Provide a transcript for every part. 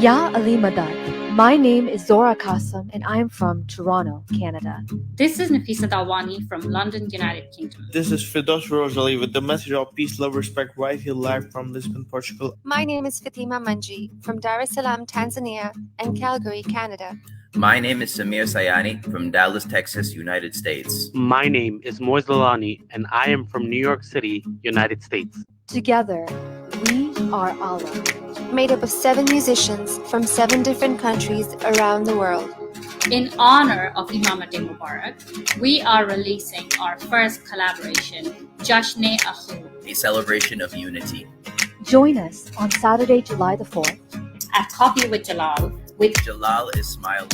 Ya Ali Madad. My name is Zora Qasim and I am from Toronto, Canada. This is Nafisa Dalwani from London, United Kingdom. This is Firdaus Rosalie with the message of peace, love, respect right here live from Lisbon, Portugal. My name is Fatima Manji from Dar es Salaam, Tanzania and Calgary, Canada. My name is Samir Sayani from Dallas, Texas, United States. My name is Moiz Lalani and I am from New York City, United States. Together, we are Aalam, made up of 7 musicians from 7 different countries around the world. In honor of Imam Day Mubarak, we are releasing our first collaboration, Jashne Akhu, a celebration of unity. Join us on Saturday, July the 4th at Koffee with Jalal with Jalal, Ismaili,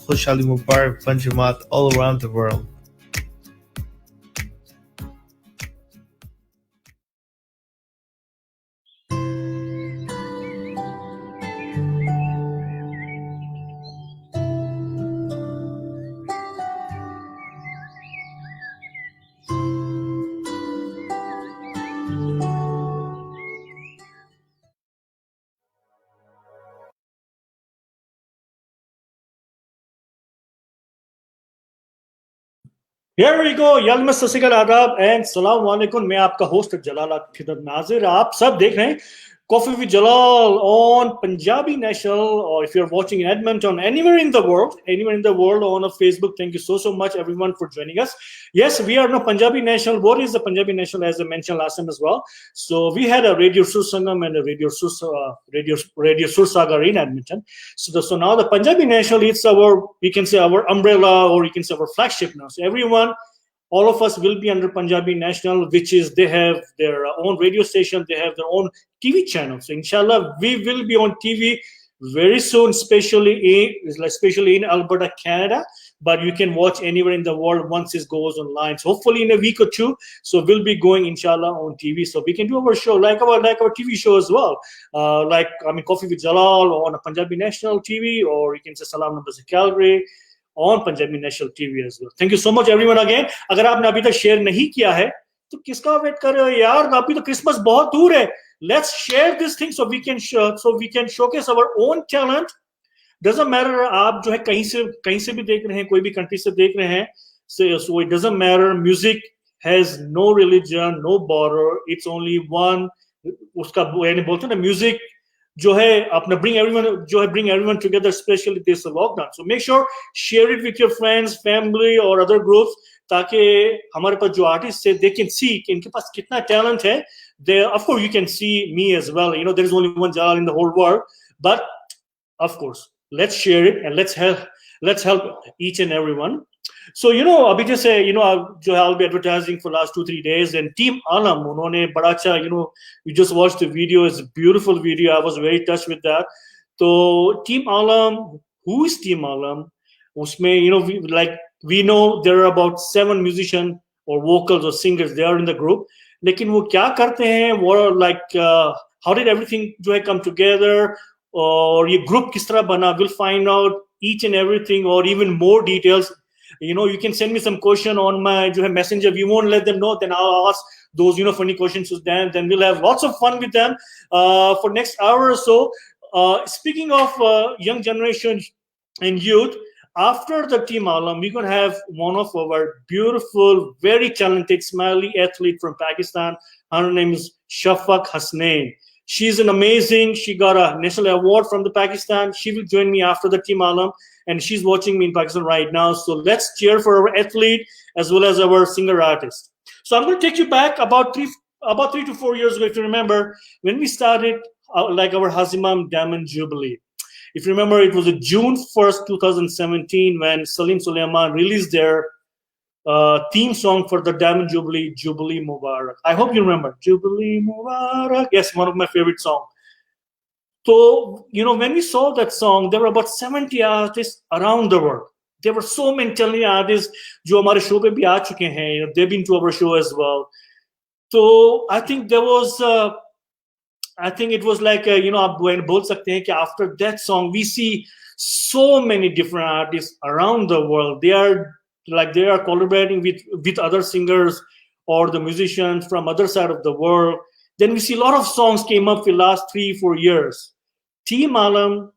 Khushali Mubarak, Panjamat all around the world. Here we go. Yalma Sasikal Adab and Salam Alaikum. मैं आपका host जलाल खिदमत नाजिर आप सब देख रहे हैं Coffee with Jalal on Punjabi National, or if you're watching in Edmonton, anywhere in the world on Facebook. Thank you so much everyone for joining us. Yes, we are now Punjabi National. What is the Punjabi National? As I mentioned last time as well. So we had a Radio Sur Sangam and a Radio Sur Sagar in Edmonton. So now the Punjabi National, it's our, we can say our umbrella, or you can say our flagship now. So everyone, all of us will be under Punjabi National, which is they have their own radio station, they have their own TV channel. So inshallah, we will be on TV very soon, especially in Alberta, Canada. But you can watch anywhere in the world once it goes online. So hopefully in a week or two, so we'll be going inshallah on TV. So we can do our show like our TV show as well. Coffee with Jalal on a Punjabi National TV, or you can say Salam Numbers in Calgary on Punjabi National TV as well. Thank you so much everyone again. अगर आपने अभी तक share नहीं किया है तो किसका wait कर रहे हो यार? अभी तो क्रिसमस बहुत दूर है. Let's share this thing so we can showcase our own talent. Doesn't matter आप जो है कहीं से भी देख रहे हैं, कोई भी कंट्री से देख रहे हैं. So it doesn't matter. Music has no religion, no border. It's only one. उसका यानी बोलते हैं ना, music जो है अपना bring everyone together, especially this lockdown. So make sure share it with your friends, family or other groups, ताकि हमारे पास जो artists है, they can see कि इनके पास कितना talent है. There, of course, you can see me as well. You know, there is only one Jalal in the whole world, but of course, let's share it and let's help each and everyone. So अभी जैसे I'll be advertising for last 2-3 days, and Team Aalam उन्होंने बड़ा अच्छा we just watched the video. It's a beautiful video. I was very touched with that. So Team Aalam, who is Team Aalam? उसमें we know there are about 7 musicians or vocals or singers. They are in the group. लेकिन वो क्या करते हैं? What how did everything जो है come together? और ये group किस तरह बना? We'll find out each and everything, or even more details. You can send me some question on my messenger. We won't let them know. Then I'll ask those funny questions to them. Then we'll have lots of fun with them for next hour or so. Speaking of young generation and youth, after the Team Aalam, we're going to have one of our beautiful, very talented Ismaili athlete from Pakistan. Her name is Shafaq Hasnain. She's an amazing. She got a national award from the Pakistan. She will join me after the Team Aalam, and she's watching me in Pakistan right now. So let's cheer for our athlete as well as our singer artist. So I'm going to take you back about 3 to 4 years ago, if you remember, when we started our Hazimam Diamond Jubilee. If you remember, it was June 1st, 2017, when Salim Sulaiman released their theme song for the Diamond Jubilee, Jubilee Mubarak. I hope you remember. Jubilee Mubarak. Yes, one of my favorite songs. So, when we saw that song, there were about 70 artists around the world. There were so many talented artists जो हमारे show पे भी आ चुके हैं. They've been to our show as well. So I think there was, it was like, आप बोल सकते हैं कि after that song, we see so many different artists around the world. They are collaborating with other singers or the musicians from other side of the world. Then we see a lot of songs came up for the last 3-4 years. Team Aalam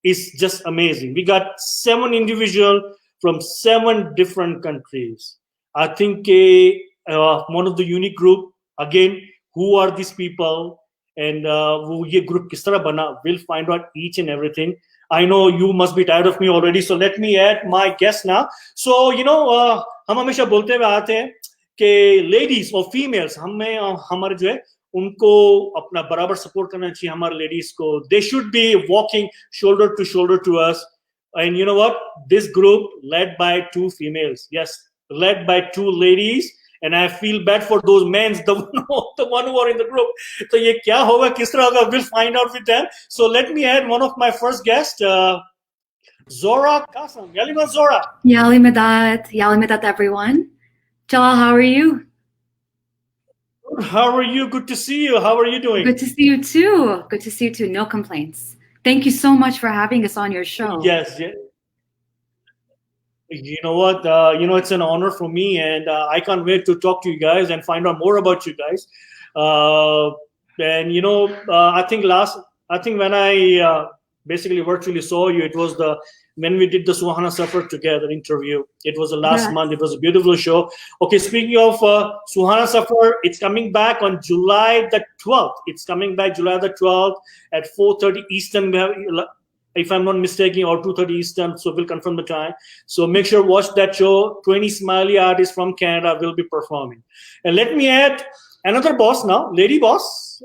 is just amazing. We got 7 individuals from 7 different countries. I think one of the unique group, again, who are these people and wo ye group kis tarah bana, we'll find out each and everything. I know you must be tired of me already, so let me add my guest now. So, हम हमेशा बोलते हुए आते हैं कि ladies or females, हमारे जो है उनको अपना बराबर सपोर्ट करना चाहिए हमारे लेडीज को. They should be walking shoulder to shoulder to us. And you know what? This group led by 2 females. Yes, led by 2 ladies. And I feel bad for those men, the one who are in the group. So ये क्या होगा, किस तरह होगा, we'll find out with them. So let me add one of my first guests, Zora Kasam. Yalima Zora. Yalimadat everyone. Jalal, how are you? How are you? Good to see you. How are you doing? Good to see you too. Good to see you too. No complaints. Thank you so much for having us on your show. Yes. You know what? It's an honor for me, and I can't wait to talk to you guys and find out more about you guys. I think when I basically virtually saw you, it was when we did the Suhana Safar together interview. It was the last month. It was a beautiful show. Okay, speaking of Suhana Safar, it's coming back on July the 12th. It's coming back July the 12th at 4:30 Eastern. If I'm not mistaken, or 2:30 Eastern, so we'll confirm the time. So make sure watch that show. 20 Ismaili artists from Canada will be performing. And let me add another boss now, lady boss.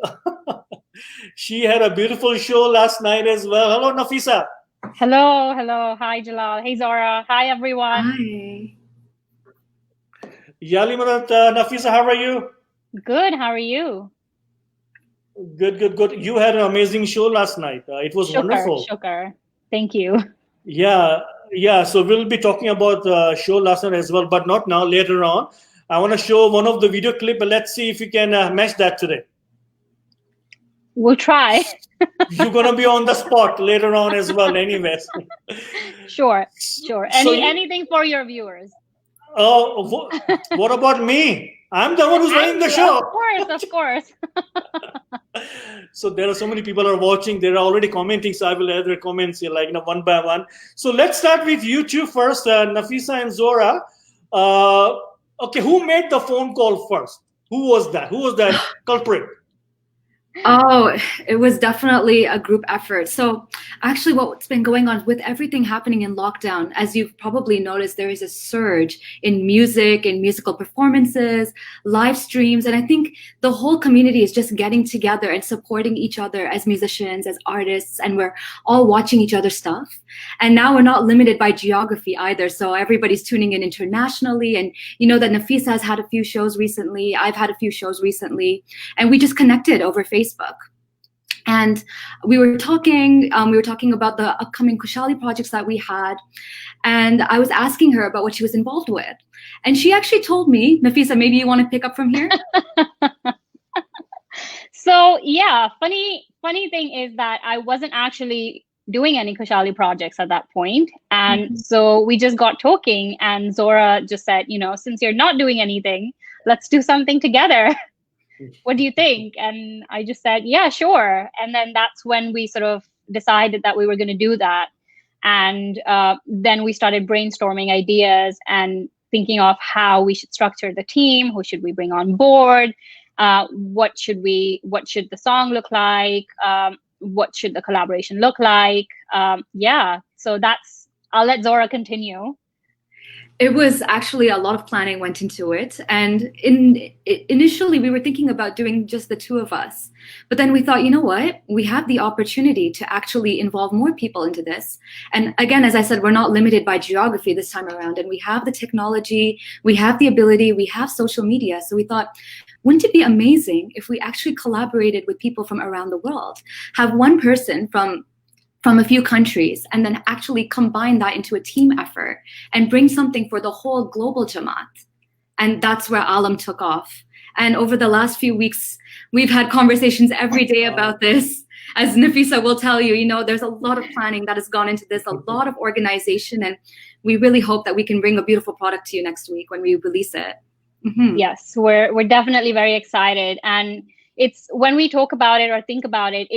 She had a beautiful show last night as well. Hello, Nafisa. Hello. Hi, Jalal. Hey, Zora. Hi, everyone. Hi. Yalimadat, Nafisa, how are you? Good. How are you? Good. You had an amazing show last night. It was wonderful. Shukar. Thank you. Yeah. So we'll be talking about the show last night as well, but not now, later on. I want to show one of the video clip, but let's see if we can match that today. We'll try. You're going to be on the spot later on as well, anyways. Sure. Anything for your viewers. Oh, what about me? I'm the one who's running the show. Of course. So there are so many people are watching. They're already commenting. So I will add their comments here, one by one. So let's start with you two first, Nafisa and Zora. Okay, who made the phone call first? Who was that? Who was that culprit? Oh, it was definitely a group effort. So actually what's been going on with everything happening in lockdown, as you've probably noticed, there is a surge in music and musical performances, live streams. And I think the whole community is just getting together and supporting each other as musicians, as artists, and we're all watching each other's stuff. And now we're not limited by geography either. So everybody's tuning in internationally. And you know that Nafisa has had a few shows recently. I've had a few shows recently. And we just connected over Facebook. And we were talking about the upcoming Kushali projects that we had. And I was asking her about what she was involved with. And she actually told me, Nafisa, maybe you want to pick up from here? So yeah, funny thing is that I wasn't actually doing any Kushali projects at that point. And so we just got talking and Zora just said, since you're not doing anything, let's do something together. What do you think? And I just said, yeah, sure. And then that's when we sort of decided that we were going to do that. And then we started brainstorming ideas and thinking of how we should structure the team. Who should we bring on board? What should the song look like? What should the collaboration look like? So I'll let Zora continue. It was actually a lot of planning went into it. And initially we were thinking about doing just the two of us. But then we thought, you know what? We have the opportunity to actually involve more people into this. And again, as I said, we're not limited by geography this time around. And we have the technology, we have the ability, we have social media. So we thought, wouldn't it be amazing if we actually collaborated with people from around the world? Have one person from a few countries and then actually combine that into a team effort and bring something for the whole global Jamaat. And that's where Aalam took off. And over the last few weeks, we've had conversations every day about this. As Nafisa will tell you, there's a lot of planning that has gone into this, a lot of organization. And we really hope that we can bring a beautiful product to you next week when we release it. Yes, we're definitely very excited, and it's when we talk about it or think about it,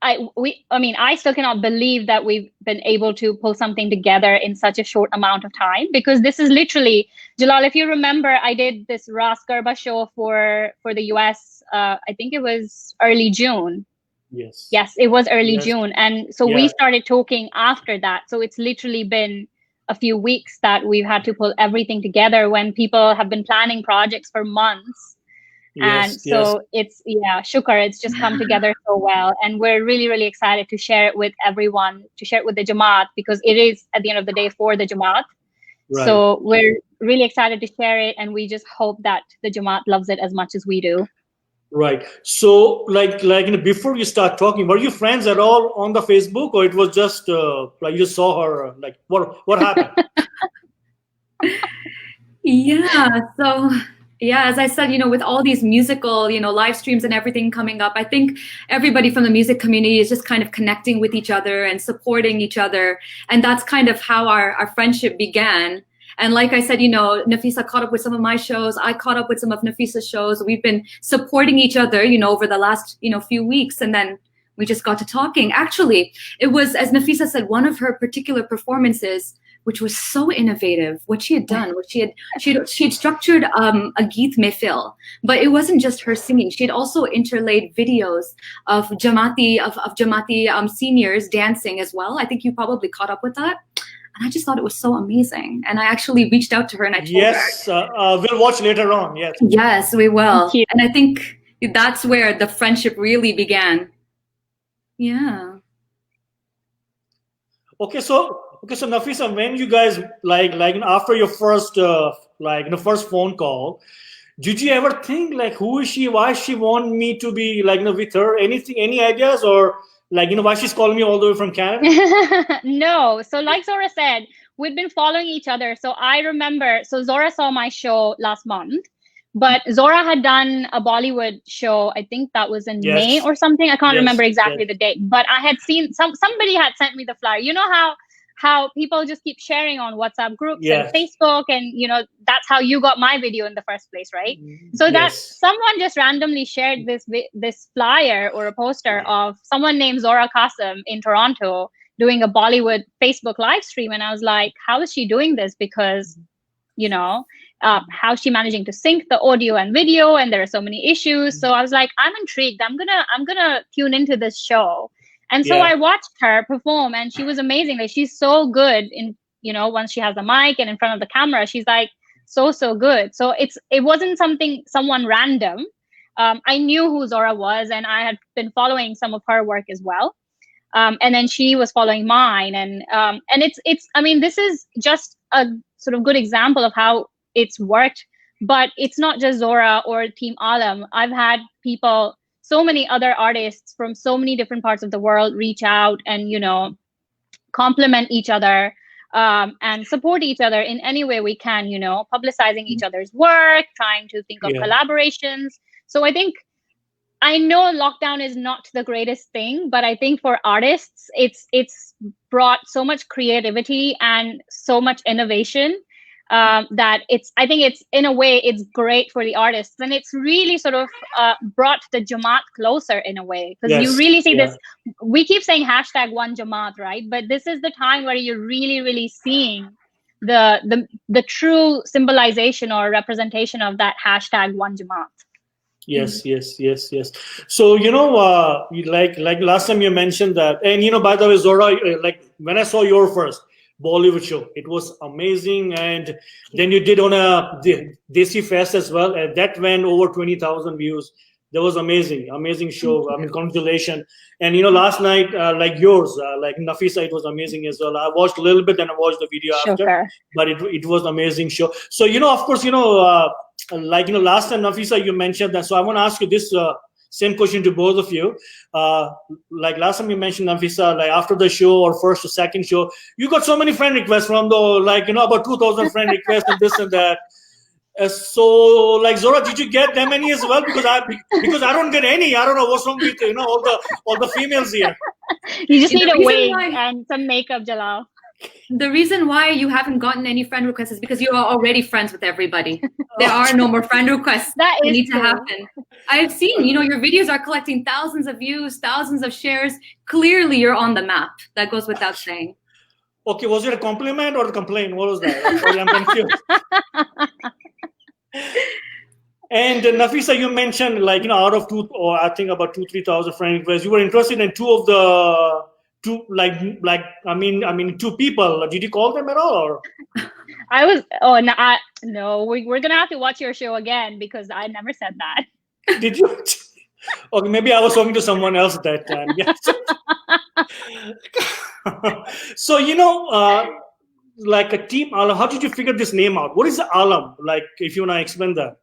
I still cannot believe that we've been able to pull something together in such a short amount of time, because this is literally, Jalal, if you remember, I did this Ras Garba show for the US. I think it was early June. Yes, it was early June, and so we started talking after that. So it's literally been a few weeks that we've had to pull everything together when people have been planning projects for months. And so it's shukar, it's just come together so well, and we're really, really excited to share it with everyone, to share it with the Jamaat, because it is at the end of the day for the Jamaat. So we're really excited to share it, and we just hope that the Jamaat loves it as much as we do. Right. So, before you start talking, were you friends at all on the Facebook, or it was just like you saw her? Like, what happened? As I said, with all these musical, live streams and everything coming up, I think everybody from the music community is just kind of connecting with each other and supporting each other, and that's kind of how our friendship began. And like I said, Nafisa caught up with some of my shows. I caught up with some of Nafisa's shows. We've been supporting each other, over the last, few weeks. And then we just got to talking. Actually, it was, as Nafisa said, one of her particular performances, which was so innovative. What she had done, she had structured a Geet Mehfil, but it wasn't just her singing. She had also interlaid videos of Jamaati seniors dancing as well. I think you probably caught up with that. And I just thought it was so amazing. And I actually reached out to her and I told her. We'll watch later on. Yes. Yes, we will. And I think that's where the friendship really began. Yeah. Okay, so Nafisa, when you guys after your first first phone call, did you ever think who is she? Why she want me to be with her? Any ideas, or why she's calling me all the way from Canada? No. So like Zora said, we've been following each other. So I remember, Zora saw my show last month, but Zora had done a Bollywood show. I think that was in May or something. I can't remember exactly the date, but I had seen somebody had sent me the flyer. You know how people just keep sharing on WhatsApp groups and Facebook, and that's how you got my video in the first place, right? So that someone just randomly shared this flyer or a poster of someone named Zora Qasim in Toronto doing a Bollywood Facebook live stream, and I was like, how is she doing this? Because how's she managing to sync the audio and video, and there are so many issues. So I was like, I'm intrigued. I'm gonna tune into this show. And so I watched her perform, and she was amazing. She's so good in, once she has the mic and in front of the camera, she's so good. So it wasn't someone random. I knew who Zora was, and I had been following some of her work as well. And then she was following mine, and this is just a sort of good example of how it's worked. But it's not just Zora or Team Aalam. I've had people, so many other artists from so many different parts of the world reach out and, compliment each other and support each other in any way we can, publicizing each other's work, trying to think of collaborations. So I know lockdown is not the greatest thing, but I think for artists, it's brought so much creativity and so much innovation that I think it's in a way it's great for the artists, and it's really sort of brought the Jamaat closer in a way, because you really see this. We keep saying #One Jamaat, right? But this is the time where you're really, really seeing the true symbolization or representation of that #One Jamaat. Yes. So like last time you mentioned that, and by the way, Zora, when I saw your first Bollywood show, it was amazing, and then you did on a Desi Fest as well, and that went over 20,000 views. That was amazing show. Congratulations. And last night, yours, Nafisa, it was amazing as well. I watched a little bit and I watched the video after, but it was amazing show. So of course, last time, Nafisa, you mentioned that. So I want to ask you this same question to both of you. Last time you mentioned, Nafisa, after the show or first or second show, you got so many friend requests from about 2,000 friend requests and this and that. So Zora, did you get them any as well? Because I don't get any. I don't know what's wrong with all the females here. You just need a wig and some makeup, Jalal. The reason why you haven't gotten any friend requests is because you are already friends with everybody. There are no more friend requests That is need to true. happen. I've seen, your videos are collecting thousands of views, thousands of shares. Clearly, you're on the map. That goes without saying. Okay, was it a compliment or a complaint? What was that? Sorry, I'm confused. And Nafisa, you mentioned out of two, or I think about 3,000 friend requests, you were interested in two two people. Did you call them at all? Or? I was. Oh no, no. We're gonna have to watch your show again because I never said that. Did you? Okay, maybe I was talking to someone else at that time. Yes. So like a team Aalam. How did you figure this name out? What is the Aalam? Like, if you wanna explain that.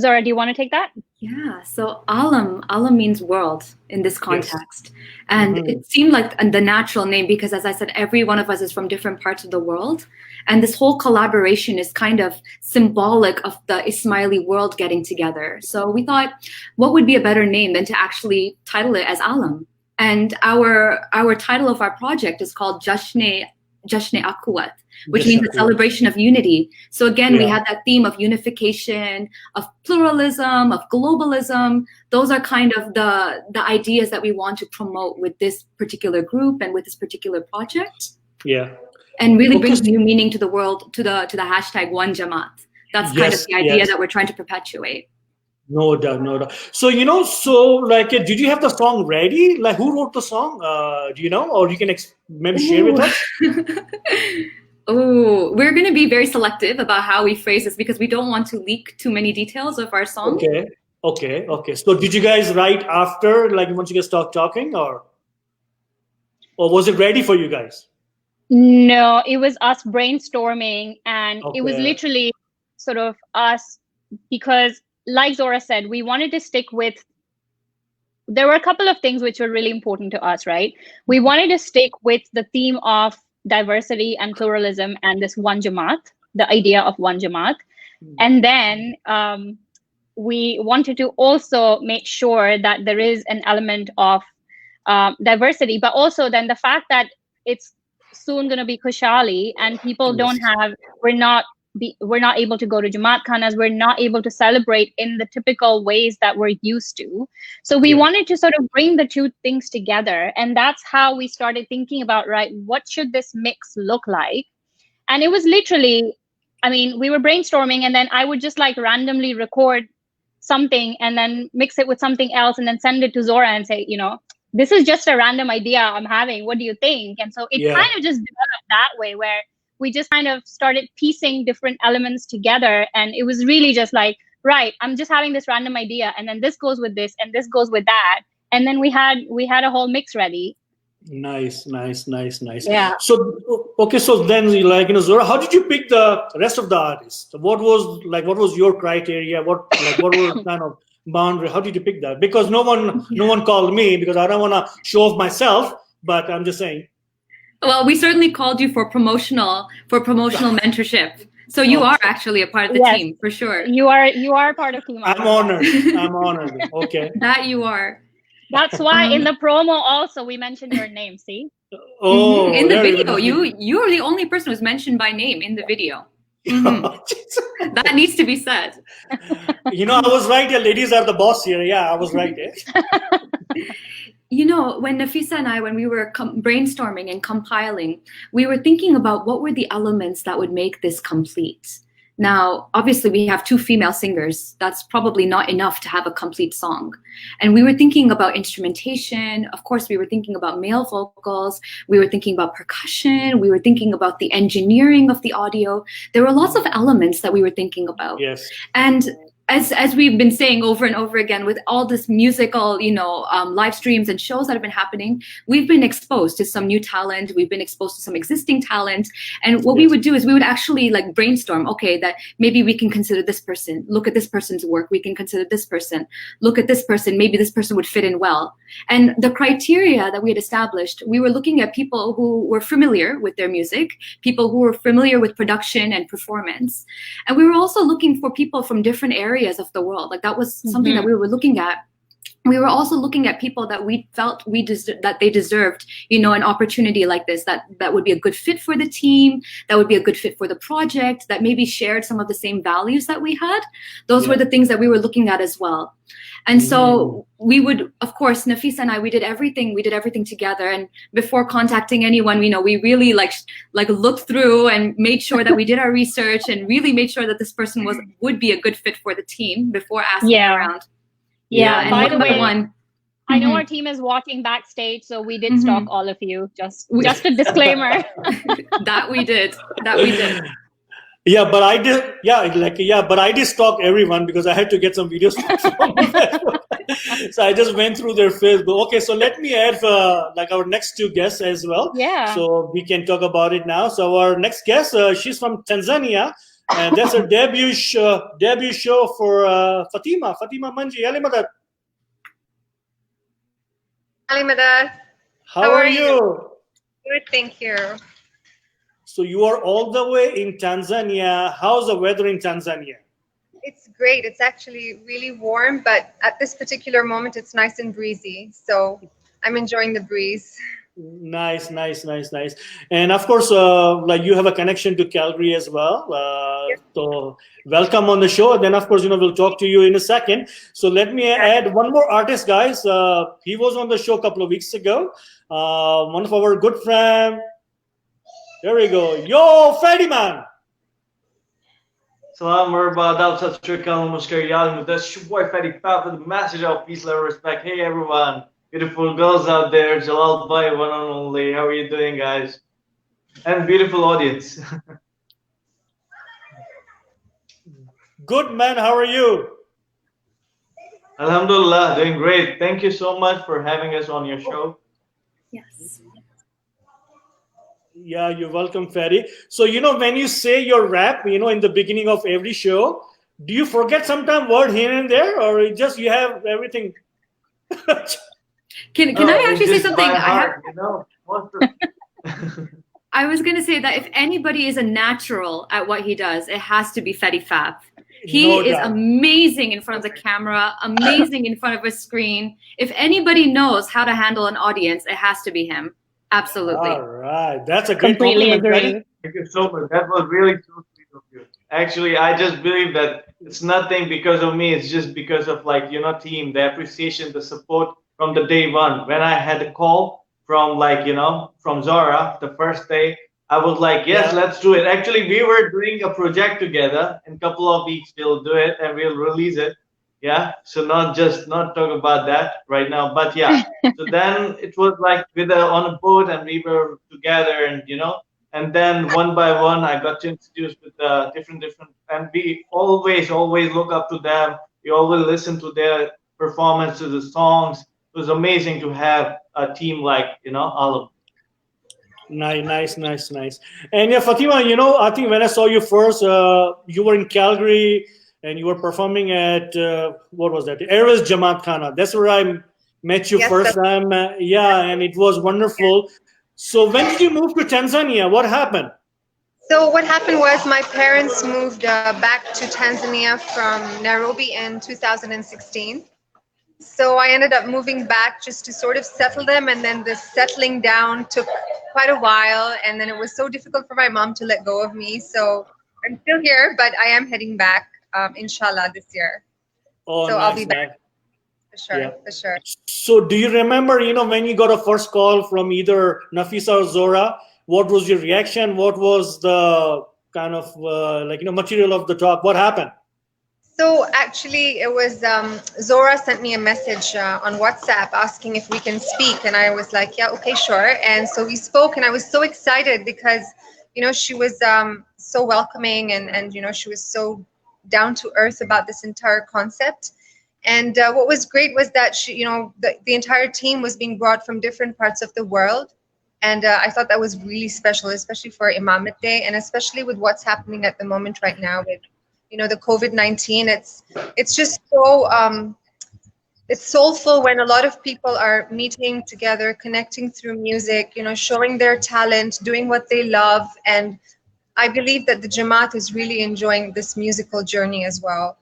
Zora, do you want to take that? Yeah, so Aalam means world in this context. Yes. And it seemed like the natural name because, as I said, every one of us is from different parts of the world. And this whole collaboration is kind of symbolic of the Ismaili world getting together. So we thought, what would be a better name than to actually title it as Aalam? And our title of our project is called Jashne Akuwat, which means the celebration of unity. So again, we had that theme of unification, of pluralism, of globalism. Those are kind of the ideas that we want to promote with this particular group and with this particular project. Yeah. And really brings new meaning to the world, to the hashtag One Jamaat. That's kind of the idea that we're trying to perpetuate. No doubt, no doubt. So, did you have the song ready? Like, who wrote the song? Do you know? Or you can maybe share with us? Oh, we're going to be very selective about how we phrase this because we don't want to leak too many details of our song. Okay. So, did you guys write after, once you guys start talking, or was it ready for you guys? No, it was us brainstorming, and it was literally sort of us because, like Zora said, we wanted to stick with. There were a couple of things which were really important to us, right? We wanted to stick with the theme of diversity and pluralism and this One Jamaat, the idea of One Jamaat. And then we wanted to also make sure that there is an element of diversity, but also then the fact that it's soon going to be Kushali and people we're not able to go to Jamaat Khanas, we're not able to celebrate in the typical ways that we're used to. So we wanted to sort of bring the two things together. And that's how we started thinking about, right, what should this mix look like? And it was literally, we were brainstorming and then I would just randomly record something and then mix it with something else and then send it to Zora and say, this is just a random idea I'm having. What do you think? And so it kind of just developed that way where we just kind of started piecing different elements together. And it was really just right, I'm just having this random idea. And then this goes with this and this goes with that. And then we had a whole mix ready. Nice. Yeah. So, so then, Zora, how did you pick the rest of the artists? What was your criteria? What was kind of boundary? How did you pick that? Because no one called me because I don't want to show off myself, but I'm just saying. Well, we certainly called you for promotional mentorship. So you are actually a part of the team for sure. You are part of team. I'm honored. Okay. That you are. That's why in the promo also we mentioned your name. See? Oh, in the video, you're the only person who's mentioned by name in the video. That needs to be said. I was right. Yeah, ladies are the boss here. Yeah, I was right. When Nafisa and I, when we were brainstorming and compiling, we were thinking about what were the elements that would make this complete. Now, obviously, we have two female singers. That's probably not enough to have a complete song. And we were thinking about instrumentation. Of course, we were thinking about male vocals. We were thinking about percussion. We were thinking about the engineering of the audio. There were lots of elements that we were thinking about. Yes. And as we've been saying over and over again, with all this musical, live streams and shows that have been happening, we've been exposed to some new talent. We've been exposed to some existing talent. And what we would do is we would actually brainstorm, okay, that maybe we can consider this person, look at this person's work. We can consider this person, look at this person. Maybe this person would fit in well. And the criteria that we had established, we were looking at people who were familiar with their music, people who were familiar with production and performance. And we were also looking for people from different areas of the world. That was something that we were looking at. we were also looking at people that we felt that they deserved, an opportunity like this, that would be a good fit for the team, that would be a good fit for the project, that maybe shared some of the same values that we had. Those were the things that we were looking at as well. And so we would, of course, Nafisa and I, we did everything together. And before contacting anyone, we really like looked through and made sure that we did our research and really made sure that this person would be a good fit for the team before asking around. Yeah. By the way, I know Mhm. our team is watching backstage, so we did stalk all of you. Just a disclaimer. That we did. Yeah, but I did. Yeah, but I did stalk everyone because I had to get some videos from Facebook. So I just went through their Facebook. Okay, so let me add our next two guests as well. Yeah. So we can talk about it now. So our next guest, she's from Tanzania, and that's her debut show for Fatima Manji. Alimadat. Alimadat. How are you? Good, thank you. So you are all the way in Tanzania. How's the weather in Tanzania? It's great. It's actually really warm, but at this particular moment, it's nice and breezy. So I'm enjoying the breeze. Nice. And of course, you have a connection to Calgary as well. So welcome on the show. And then, of course, we'll talk to you in a second. So let me add one more artist, guys. He was on the show a couple of weeks ago. One of our good friends. There we go. Yo, Freddy man. Salam Merba, Dal Satrikal, Muskar Yalim, that's your boy Fatty Pap with the message of peace, love, respect. Hey everyone, beautiful girls out there, Jalal Bhai, one and only. How are you doing, guys? And beautiful audience. Good man, how are you? Alhamdulillah, doing great. Thank you so much for having us on your show. Yes. Yeah, you're welcome, Ferry. So, when you say your rap, in the beginning of every show, do you forget sometime word here and there, or just you have everything? Can I actually say something? I was going to say that if anybody is a natural at what he does, it has to be Fetty Fab. He is amazing in front of the camera, amazing in front of a screen. If anybody knows how to handle an audience, it has to be him. Absolutely. All right. That's a great Completely compliment. agree. Thank you so much. That was really so sweet of you. Actually, I just believe that it's nothing because of me. It's just because of team, the appreciation, the support from the day one. When I had a call from from Zora the first day, I was like, yes, let's do it. Actually, we were doing a project together. In a couple of weeks, we'll do it and we'll release it. Yeah. So not talk about that right now, but yeah. So then it was like on a boat and we were together and then one by one I got to introduce with different and we always look up to them. We always listen to their performance, to the songs. It was amazing to have a team like Aalam. Nice. And yeah, Fatima, I think when I saw you first, you were in Calgary and you were performing at what was that? Airways Jamaat Khana. That's where I met you first time. And it was wonderful. So when did you move to Tanzania? What happened? So what happened was my parents moved back to Tanzania from Nairobi in 2016. So I ended up moving back just to sort of settle them, and then the settling down took quite a while, and then it was so difficult for my mom to let go of me. So I'm still here, but I am heading back, inshallah, this year. Oh, so nice, I'll be back for sure. So do you remember, when you got a first call from either Nafisa or Zora, what was your reaction? What was the kind of material of the talk? What happened? So actually, it was Zora sent me a message on WhatsApp asking if we can speak, and I was like, yeah, okay, sure. And so we spoke, and I was so excited because, she was so welcoming, and she was so down to earth about this entire concept. And what was great was that she, the entire team was being brought from different parts of the world, and I thought that was really special, especially for Imamate Day, and especially with what's happening at the moment right now with the COVID-19. It's just so it's soulful when a lot of people are meeting together, connecting through music, showing their talent, doing what they love. And I believe that the Jamaat is really enjoying this musical journey as well.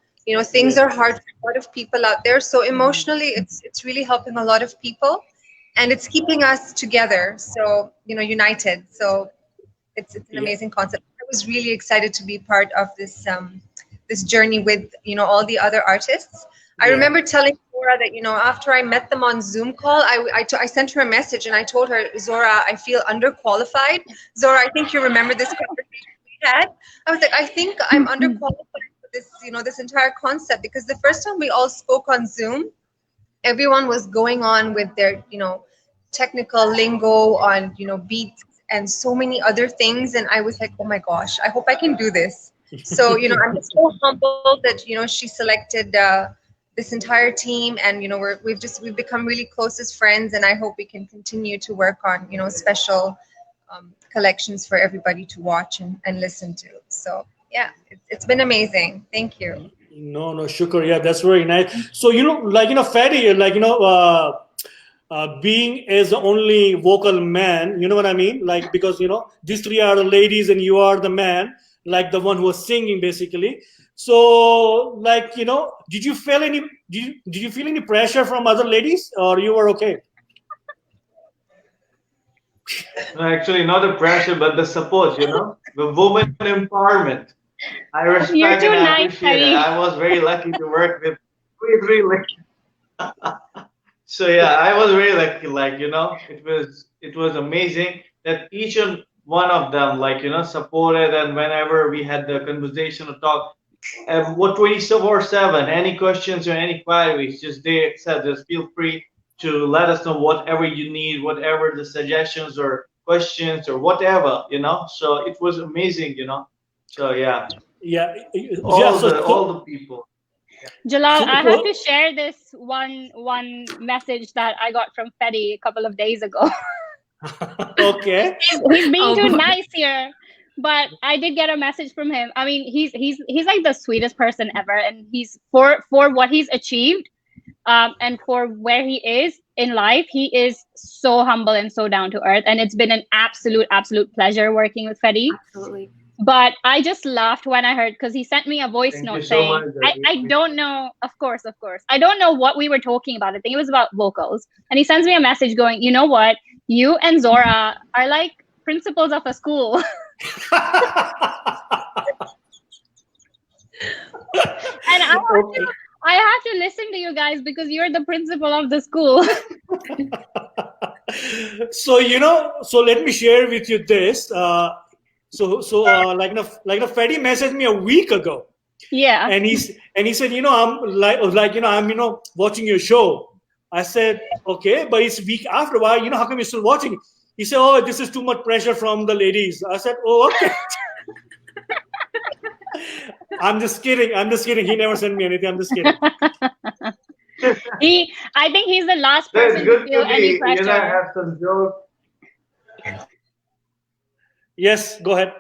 things are hard for a lot of people out there. So emotionally, it's really helping a lot of people, and it's keeping us together. So united. So it's an amazing concept. I was really excited to be part of this journey with all the other artists. I remember telling Zora that after I met them on Zoom call, I sent her a message and I told her, Zora, I feel underqualified. Zora, I think you remember this conversation we had. I was like, I think I'm underqualified for this this entire concept, because the first time we all spoke on Zoom, everyone was going on with their technical lingo on beats and so many other things, and I was like, oh my gosh, I hope I can do this. So I'm just so humbled that she selected this entire team, and we've become really close as friends, and I hope we can continue to work on special collections for everybody to watch and listen to. So yeah, it's been amazing. Thank you. No, shukr. Yeah, that's very nice. So Fadi, being as the only vocal man, you know what I mean? Like, because these three are the ladies and you are the man, like the one who was singing basically. So did you feel any pressure from other ladies, or you were okay? No, actually, not the pressure, but the support. The woman empowerment. I respect You're too and I nice, appreciate it. Fadi. I was very lucky to work with three ladies. So yeah, I was very lucky. It was amazing that each and one of them supported, and whenever we had the conversation or talk, what 24/7, any questions or any queries, they said just feel free to let us know whatever you need, whatever the suggestions or questions or whatever. So it was amazing. So yeah. Yeah. All the people. Jalal, I have to share this one message that I got from Fedi a couple of days ago. Okay. He's being too nice here, but I did get a message from him. I mean, he's like the sweetest person ever, and he's for what he's achieved, and for where he is in life, he is so humble and so down to earth, and it's been an absolute pleasure working with Fedi. Absolutely. But I just laughed when I heard, because he sent me a voice note saying, I don't know, of course. I don't know what we were talking about. I think it was about vocals. And he sends me a message going, you know what? You and Zora are like principals of a school. And I have to listen to you guys because you're the principal of the school. So, so let me share with you this. Fedi messaged me a week ago. Yeah. And he said, I'm watching your show. I said, okay, but it's a week after. Why? How come you're still watching? He said, oh, this is too much pressure from the ladies. I said, oh, okay. I'm just kidding. He never sent me anything. I'm just kidding. I think he's the last person to feel any pressure. Have some jokes. Yes, go ahead.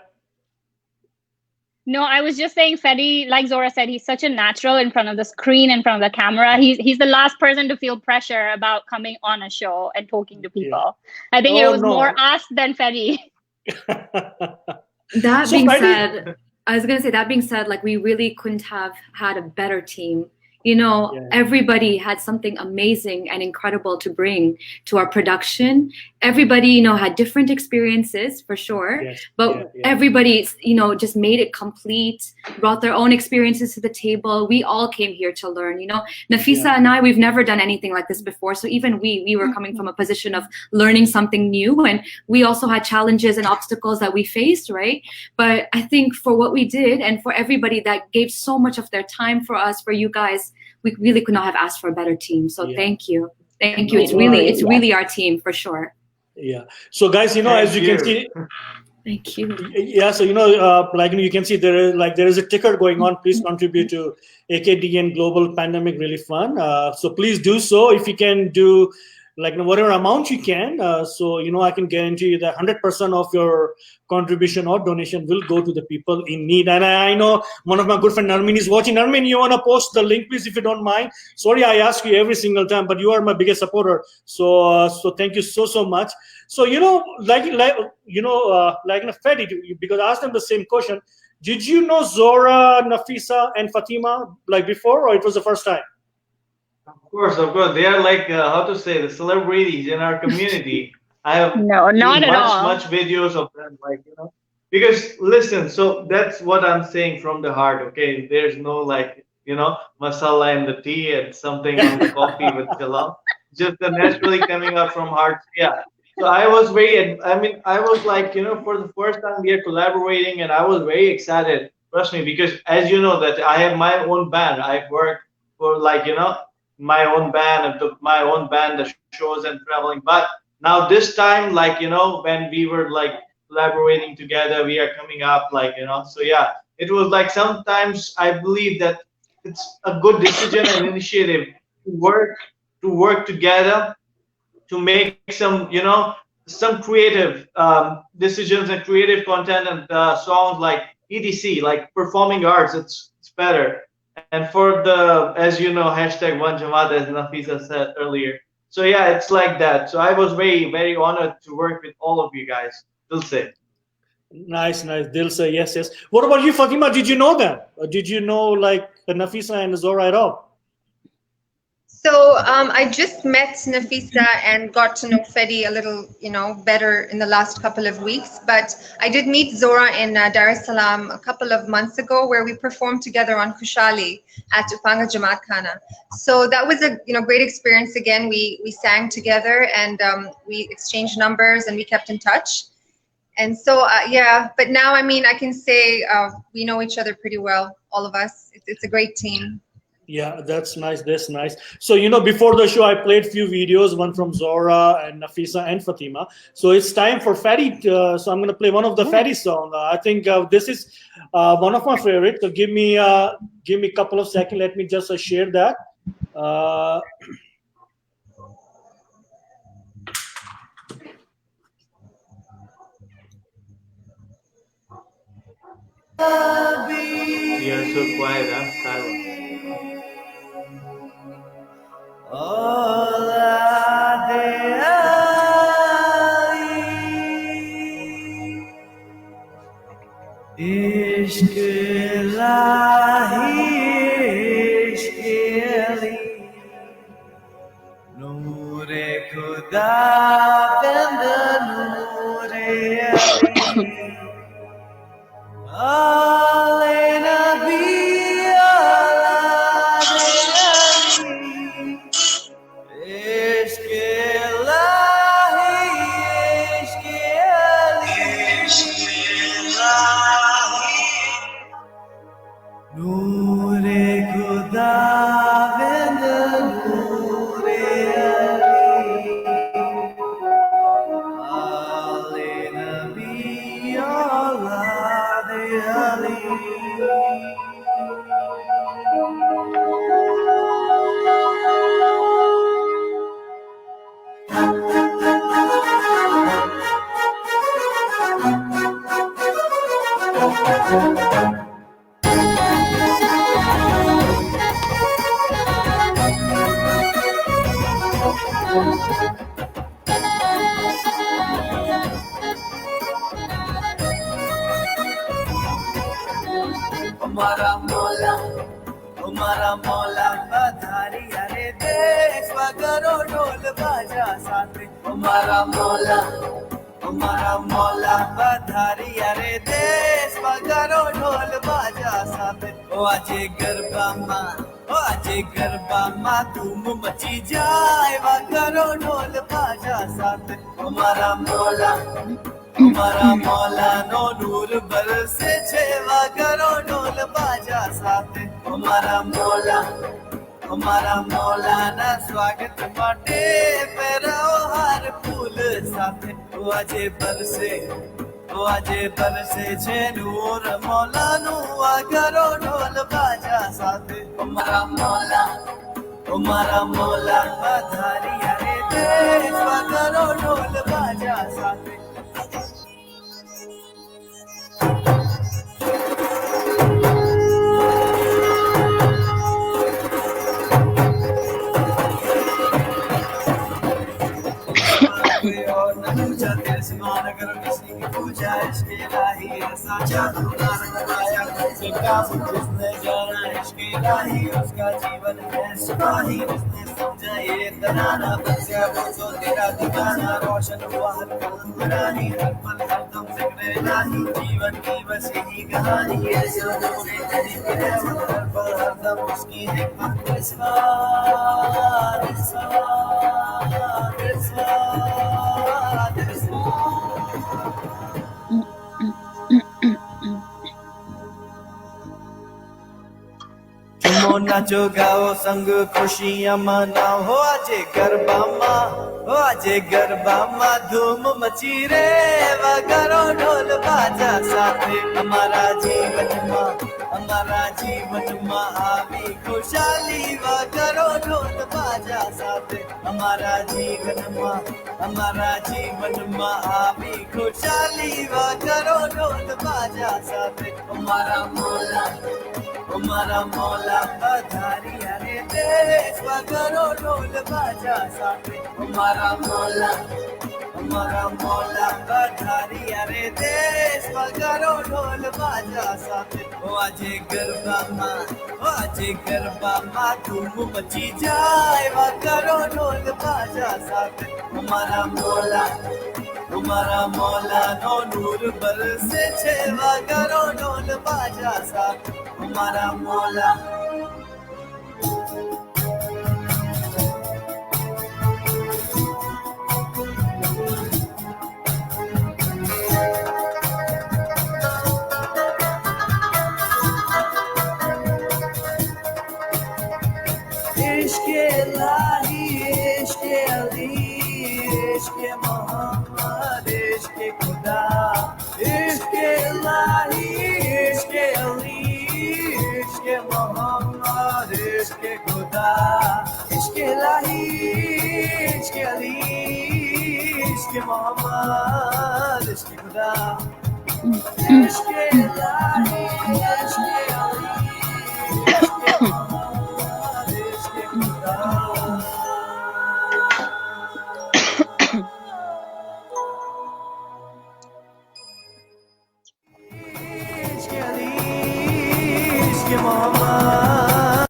No, I was just saying, Fedi, like Zora said, he's such a natural in front of the screen, in front of the camera. He's the last person to feel pressure about coming on a show and talking to people. Yeah. I think it was more us than Fedi. That being said, I was going to say, that being said, we really couldn't have had a better team. Everybody had something amazing and incredible to bring to our production. Everybody, had different experiences for sure, but everybody, just made it complete, brought their own experiences to the table. We all came here to learn, Nafisa and I, we've never done anything like this before. So even we were coming from a position of learning something new, and we also had challenges and obstacles that we faced, right? But I think for what we did and for everybody that gave so much of their time for us, for you guys, we really could not have asked for a better team. So thank you. It's really our team for sure. Yeah. So guys, as you can see, thank you. Yeah. So you can see there is a ticker going on. Please contribute to AKDN Global Pandemic Relief Fund. So please do so if you can do whatever amount you can. I can guarantee you that 100% of your contribution or donation will go to the people in need. And I know one of my good friend Narmin is watching. Narmin, you want to post the link, please, if you don't mind? Sorry, I ask you every single time, but you are my biggest supporter. So thank you so much. So Fedi, because I asked them the same question. Did you know Zora, Nafisa, and Fatima like before, or it was the first time? Of course, they are like how to say, the celebrities in our community. I have No, not seen at all. much videos of them, like because listen, so that's what I'm saying from the heart. Okay, there's no like masala in the tea and something on the coffee with Jalal. Just the naturally coming up from heart. Yeah. So I was I was like, for the first time we are collaborating, and I was very excited. Trust me, because as you know that I have my own band. I work for like my own band and took my own band, the shows and traveling. But now this time, like when we were like collaborating together, we are coming up like So yeah, it was like sometimes I believe that it's a good decision and initiative to work together to make some some creative decisions and creative content and songs like etc, like performing arts. It's better. And for the, as you know, hashtag one Jamaat, as Nafisa said earlier. So yeah, it's like that. So I was very honored to work with all of you guys. Dilse. Nice. Dilse, yes. What about you, Fatima? Did you know them? Or did you know like Nafisa and Zora at all? So I just met Nafisa and got to know Fedi a little, better in the last couple of weeks. But I did meet Zora in Dar es Salaam a couple of months ago, where we performed together on Kushali at Upanga Jamaat Khana. So that was a great experience. Again, we sang together and we exchanged numbers and we kept in touch. And so yeah, but now I can say we know each other pretty well, all of us. It's a great team. Yeah, that's nice. So, before the show, I played few videos, one from Zora and Nafisa and Fatima. So it's time for Fadi. So I'm going to play one of the Fadi song. I think this is one of my favorites. So give me a couple of seconds. Let me just share that. You are so quiet, huh? Silent. इश्क लाही इश्क अली नूरे खुदा बंद नूरे अली आले नबी आले अली इश्क लाही इश्क अली नूरे खुदा बिंद नूरे अली आले नबी औलाद अली हमारा मौला बधारी अरे देश वगरो ढोल बाजा साथ हमारा मौला बधारी अरे देश वगरो ढोल बाजा साथ ओ आजे गरबा माँ धूम मची जाए वगरो ढोल बाजा साथ हमारा मौला नो नूर बरसे छेवा करो ढोल बाजा साथ हमारा मौला ना स्वागत माटे पैराओ हर फूल साथ वो आजे बरसे छे नूर मौला नु करो ढोल बाजा साथ हमारा मौला बधारी अरे देश करो ढोल बाजा साथ करिश्मा न करो किसी की पूजा इश्क इलाही ऐसा जादू ना लगाया तुझसे काबू जिसने जाना इश्क इलाही उसका जीवन है सिपाही जिसने समझा ये तराना बन गया वो तो तेरा दीवाना रोशन हुआ हर पल नूरानी हर पल हरदम जिक्र इलाही जीवन की बस यही कहानी ऐसा तुमने तेरी रहमत हर पल हरदम उसकी हिकमत करिश्मा झूमो नाचो गाओ संग खुशियां मनाओ हो आजे गरबा मां हो आजे गरबा मां धूम मची रे वगारो ढोल बाजा साथे हमारा जीवन मां आवी खुशहाली वगारो ढोल बाजा साथे हमारा जीवन मां आवी खुशहाली वगारो ढोल बाजा साथे हमारा मौला पधारिया रे देश वगारो ढोल बाजा साथे हमारा मौला पधारिया रे देश वगारो ढोल बाजा साथे ओ आजे गरबा मां धूम मची जाए वगारो ढोल बाजा साथे हमारा मौला नो नूर बरसे छे वगारो ढोल बाजा साथे हमारा मौला इश्क इलाही इश्क अली इश्क मोहम्मद इश्क खुदा इश्क इलाही इश्क अली इश्क मोहम्मद इश्क खुदा इश्क इलाही इश्क अली इश्क मोहम्मद इश्क खुदा इश्क इलाही इश्क अली इश्क मोहम्मद इश्क खुदा इश्क अली इश्क Mohammad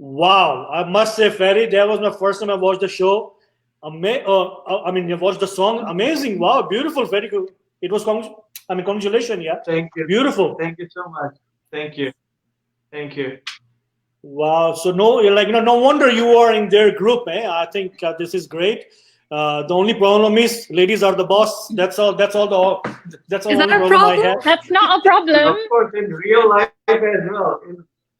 Wow, I must say, Ferry, that was my first time I watched the show. I mean, you watched the song. Amazing. Wow, beautiful. Very good. It was, congratulations. Yeah. Thank you. Beautiful. Thank you so much. Thank you. Wow. So no wonder you are in their group. I think this is great. The only problem is ladies are the boss. That's all. That's all. That's all. Is the that a only problem I problem? have. That's not a problem. Of course, in real life as well.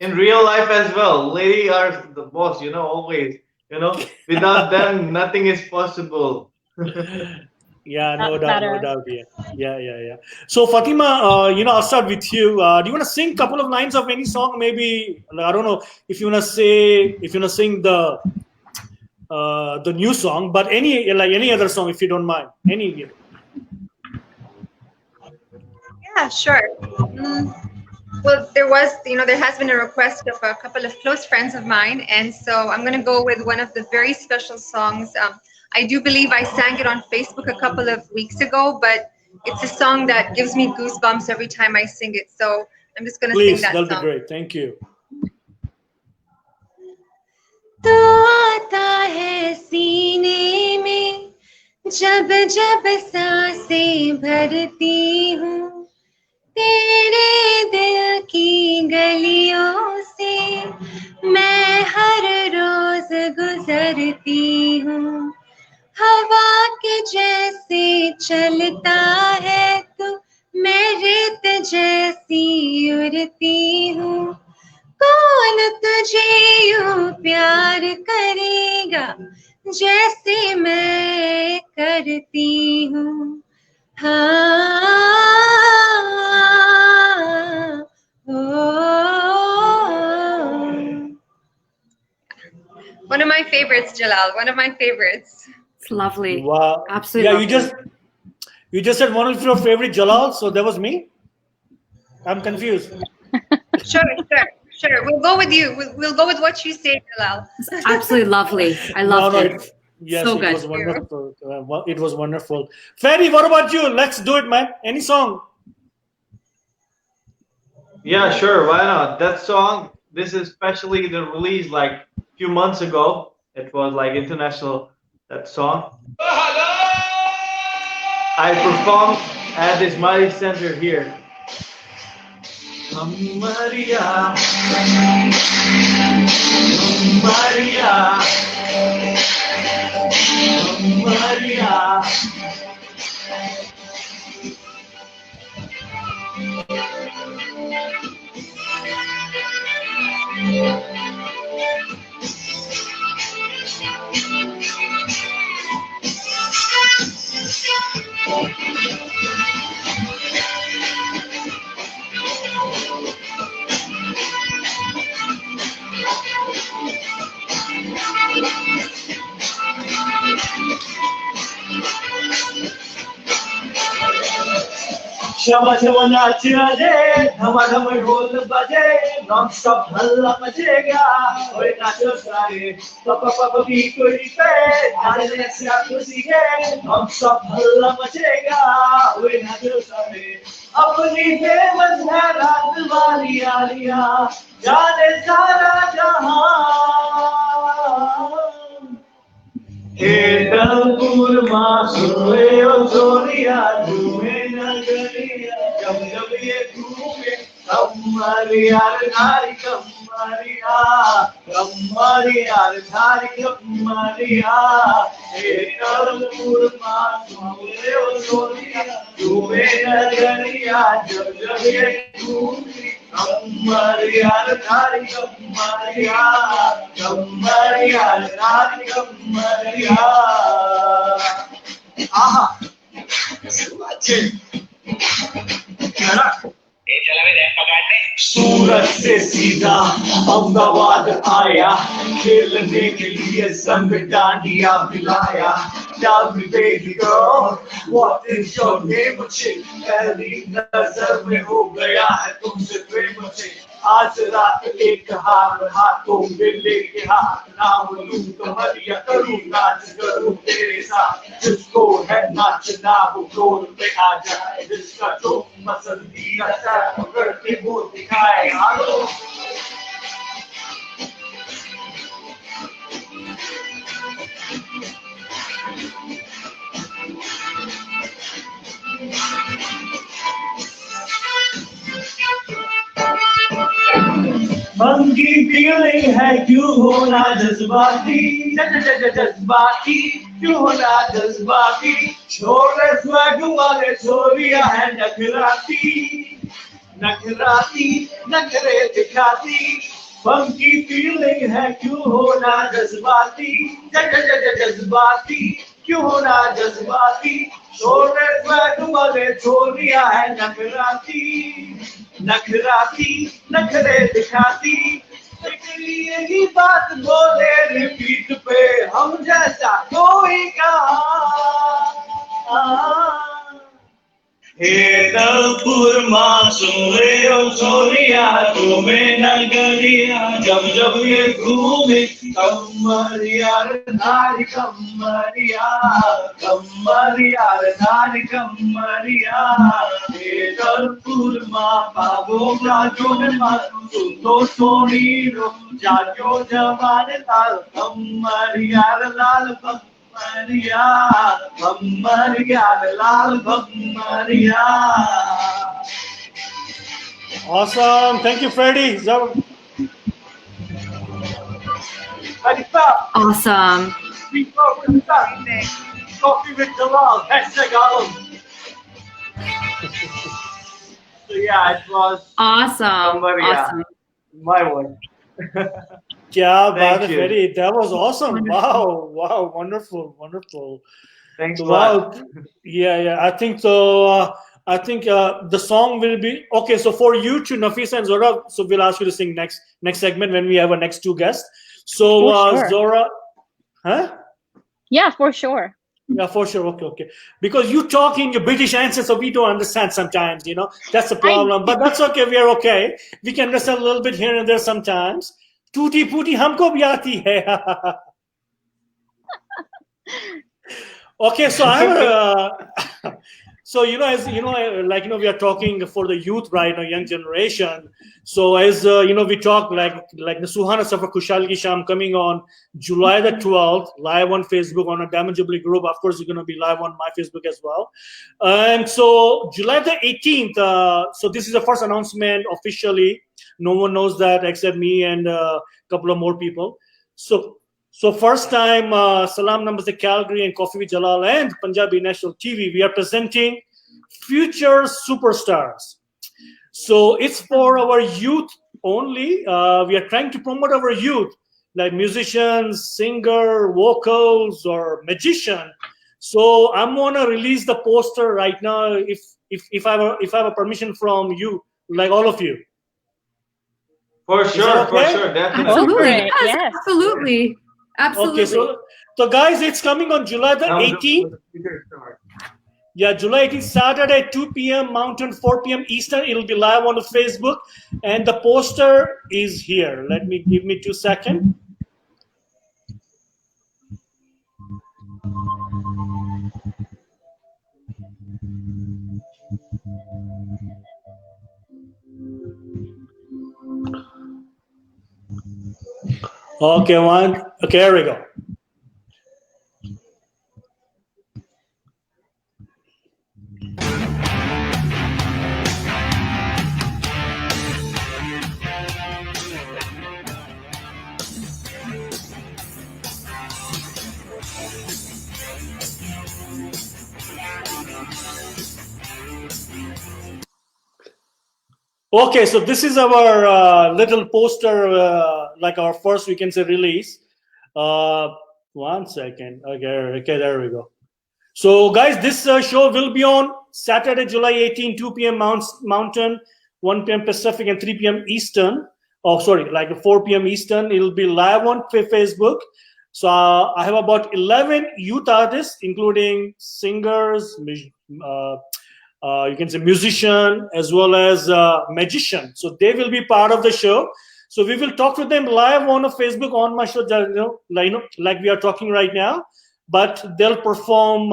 In real life as well, ladies are the boss. Always. Without them, nothing is possible. Yeah, no That's doubt, no better. doubt. Yeah. So Fatima, I'll start with you. Do you want to sing a couple of lines of any song? Maybe I don't know if you want to sing the new song, but any other song if you don't mind. Any. Yeah, sure. Well, there has been a request of a couple of close friends of mine, and so I'm going to go with one of the very special songs. I do believe I sang it on Facebook a couple of weeks ago, but it's a song that gives me goosebumps every time I sing it. So I'm just going to sing that that'll song. be great. Thank you. तो आता है सीने में जब जब सांसें भरती हूँ तेरे दिल की गलियों से मैं हर रोज गुजरती हूँ हवा के जैसे चलता है तू मैं रेत जैसी उड़ती हूँ कौन तुझे यूं प्यार करेगा जैसे मैं करती हूँ One of my favorites, Jalal. One of my favorites. It's lovely. Wow. Absolutely. Yeah, you just said one of your favorite Jalal, so that was me. I'm confused. Sure. Sure, we'll go with you. We'll go with what you say, Jalal. It's absolutely lovely. I loved it. Yes, So it good. was wonderful. It was wonderful. Ferry, what about you? Let's do it, man. Any song? Yeah, sure. Why not? That song, this is especially the release like a few months ago. It was like international, that song. I performed at the Ismaili Center here. Maria, Maria, Maria. Shama shama naach rahe, dhama dhama dhol baje, non-stop halla bajega, oye nacho sare, papa papa beat koi pe, naale se खुशी है, non-stop halla bajega, oye nacho sare, apni famous hai raat wali aaliya, jaane sara jahan. Hey Dalpur maa soye o choriya, dhume nagariya, jab jab ye dhume, kamari yaar dhari kamariya, kamari yaar dhari kamariya. Hey Dalpur maa soye o choriya, dhume nagariya, jab jab ye dhume. Kamari yaar dhari kamariya, kamari yaar dhari kamariya. Aha. सूरत से सीधा अहमदाबाद आया, खेलने के लिए संग डांडिया मिलाया. Tell me baby girl, what is your name? मुझे पहली नजर में हो गया है तुमसे प्रेम मुझे. आज रात एक हाथों में लेके हाथ नाम लूं कमरिया करूं नाच करूं तेरे साथ. जिसको है नाचना वो फ्लोर पे आ जाए, जिसका जो पसंदीदा है पकड़ के वो दिखाए. हालो मन की फीलिंग है क्यों होना जज्बाती, जज्बाती क्यों होना जज्बाती. छोरे स्वैग वाले छोरिया है नखराती, नखराती नखरे दिखाती. मन की फीलिंग है क्यों होना जज्बाती, जज्बाती क्यों होना जज्बाती. छोरे स्वैग वाले छोरिया है नखराती, नखराती नखरे दिखाती. यही बात बोले रिपीट पे हम जैसा कोई कहा. हे दलपुर माँ सोरे ओ छोरिया, तुम्हें नगरिया जब जब ये घूमे. कमरिया नारी कमरिया, कमरिया नारी कमरिया. हे दलपुर माँ बाबो जाजो माँ सुनो सोनी रो, जाजो जवान ताल कमरिया लाल Maria, Maria, Jalal, Maria. Awesome. Thank you, Freddie. Awesome. Coffee with Jalal. #Aalam. So yeah, it was awesome. Awesome. My one. क्या बात है फेरी, that was awesome. Wow, wonderful. Thanks. Wow. Yeah, I think so. I think the song will be okay. So for you two, Nafisa and Zora, so we'll ask you to sing next segment when we have our next two guests. So sure. Zora, huh? Yeah, for sure. Yeah, for sure. Okay. Because you talk in your British accent, so we don't understand sometimes, That's the problem. But that's okay. We are okay. We can understand a little bit here and there sometimes. Tutti putti humko bhi aati hai. Okay, so I have so as we are talking for the youth right now, young generation. So as we talk like the Suhana Safar Kushal Ki Sham coming on July the 12th, live on Facebook on a Diamond Jubilee group. Of course, you're going to be live on my Facebook as well. And so July the 18th. So this is the first announcement officially. No one knows that except me and a couple of more people. So first time, Salam Namaste Calgary and Koffee with Jalal and Punjabi National TV, we are presenting future superstars. So it's for our youth only. We are trying to promote our youth, like musicians, singer, vocals, or magician. So I'm gonna release the poster right now. If I have a permission from you, like all of you. For sure, Absolutely. definitely. Yes. Absolutely. Absolutely. Okay, so guys, it's coming on July the 18th. Yeah, July 18th, Saturday, 2 p.m. Mountain, 4 p.m. Eastern. It'll be live on the Facebook, and the poster is here. Give me 2 seconds. Okay, here we go. Okay, so this is our little poster, like our first, we can say, release. 1 second. Okay, there we go. So, guys, this show will be on Saturday, July 18, 2 p.m. Mountain, 1 p.m. Pacific, and 3 p.m. Eastern. Oh, sorry, like 4 p.m. Eastern. It'll be live on Facebook. So, I have about 11 youth artists, including singers, you can say musician, as well as magician. So they will be part of the show. So we will talk to them live on a Facebook on my show, like we are talking right now. But they'll perform.